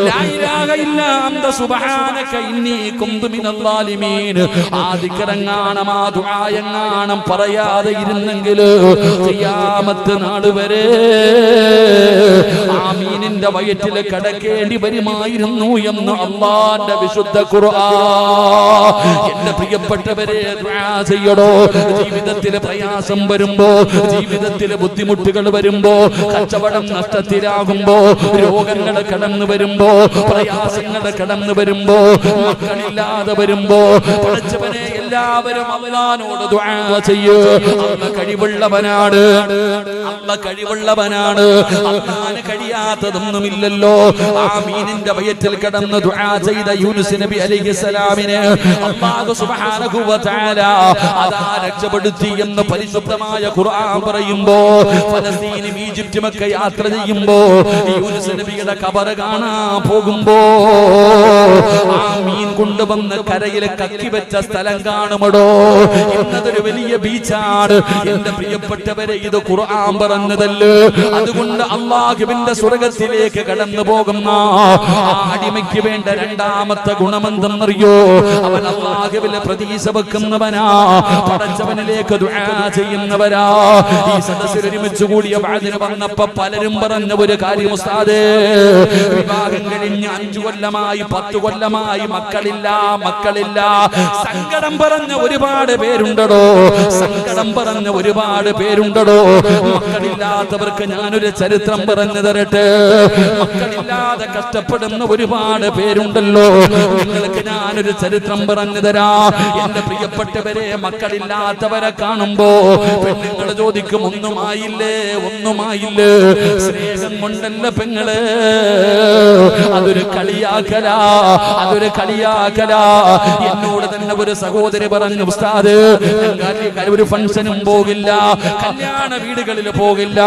ലാ ഇലാഹ ഇല്ലാ അന്ത സുബ്ഹാനക ഇന്നി കുന്തു മിനൽ ളാലിമീൻ ആദിക്കറങ്ങാണം ആ ദുആയങ്ങാണം പറയാതെ ഇരുന്നെങ്കിൽ ഖിയാമത്ത് നാൾ വരെ ആമീനിന്റെ വയറ്റിൽ കടക്കേണ്ടി വരുമായിരുന്നു എന്ന് അല്ലാഹുവിന്റെ വിശുദ്ധ ഖുർആൻ. എന്റെ പ്രിയപ്പെട്ടവരെ, ദുആ ചെയ്യടോ. ജീവിതത്തിൽ പ്രയാസം വരുമ്പോ, ജീവിതത്തിൽ ബുദ്ധിമുട്ടുകൾ വരുമ്പോ, കച്ചവടം നഷ്ടത്തിലാകുമ്പോ, രോഗങ്ങൾ കടന്നു വരുമ്പോ, പ്രയാസങ്ങൾ കടന്നു വരുമ്പോ, മക്കളില്ലാതെ വരുമ്പോ, പഠിച്ചവനെ എല്ലാവരും അല്ലാഹുവോട് ദുആ ചെയ്യൂ. അല്ലാഹു കഴിവുള്ളവനാണ്, അല്ലാഹു കഴിവുള്ളവനാണ്. അല്ലാഹുവിന് കഴിയാത്തതൊന്നുമില്ലല്ലോ. ആമീനിന്റെ വയറ്റിൽ കിടന്ന് ദുആ ചെയ്ത യൂനുസ് നബി അലൈഹിസ്സലാമിനെ അല്ലാഹു സുബ്ഹാനഹു വ തആല അതാ രക്ഷപ്പെടുത്തി എന്ന് പരിശുദ്ധമായ ഖുർആൻ പറയുമ്പോ, ഫലസ്തീനും ഈജിപ്തും ഒക്കെ യാത്ര ചെയ്യുമ്പോ യൂനുസ് നബിയുടെ ഖബർ കാണാൻ പോകുമ്പോ ആമീൻ കൊണ്ടുവന്ന് കരയിൽ കക്കി വെച്ച സ്ഥലം കാണുമടോ. എന്നതൊരു വലിയ ബീച്ചാണ്. എന്റെ പ്രിയപ്പെട്ടവരെ, ഇത് ഖുർആൻ പറഞ്ഞതല്ലേ. അതുകൊണ്ട് അല്ലാഹുവിന്റെ സ്വർഗ്ഗത്തിലേക്ക് കടന്നു പോകുന്ന അടിമയ്ക്ക് വേണ്ട രണ്ടാമത്തെ ഗുണമെന്തെന്നറിയോ? അവൻ അല്ലാഹുവിൽ പ്രതീക്ഷ വെക്കുന്നവനാ, പടച്ചവനിലേക്ക് ദുആ ചെയ്യുന്നവരാ. ഈ സദസ്സിൽ ഒരുമിച്ച് കൂടിയ വഅദിന് വന്നപ്പോ പലരും പറഞ്ഞ ഒരു കാര്യം, ഉസ്താദേ, വിവാഹം കഴിഞ്ഞ് 5 കൊല്ലമായി 10 കൊല്ലമായി മക്കളില്ല. സങ്കടം പറഞ്ഞ ഒരുപാട് പേരുണ്ടടോ, സങ്കടം പറഞ്ഞ ഒരുപാട് പേരുണ്ടടോ. മക്കളില്ലാത്തവർക്ക് ഞാനൊരു ചരിത്രം പറഞ്ഞു തരട്ടെ. മക്കളില്ലാതെ കഷ്ടപ്പെടുന്ന ഒരുപാട് പേരുണ്ടല്ലോ. നിങ്ങൾക്ക് ഞാനൊരു ചരിത്രം പറഞ്ഞു തരാ. എന്റെ പ്രിയപ്പെട്ടവരെ, മക്കളില്ലാത്തവരെ കാണുമ്പോ പെണ്ണുങ്ങൾ ചോദിക്കും, ഒന്നുമായില്ലേ? സ്നേഹം കൊണ്ടല്ല പെങ്ങള്, അതൊരു കളിയാക്കലാ. എന്നോട് തന്നെ ഒരു സഹോദരി പറഞ്ഞു, ഉസ്താദ്, ഒരു ഫംഗ്ഷനും പോകില്ല, കല്യാണ വീടുകളിൽ പോകില്ല,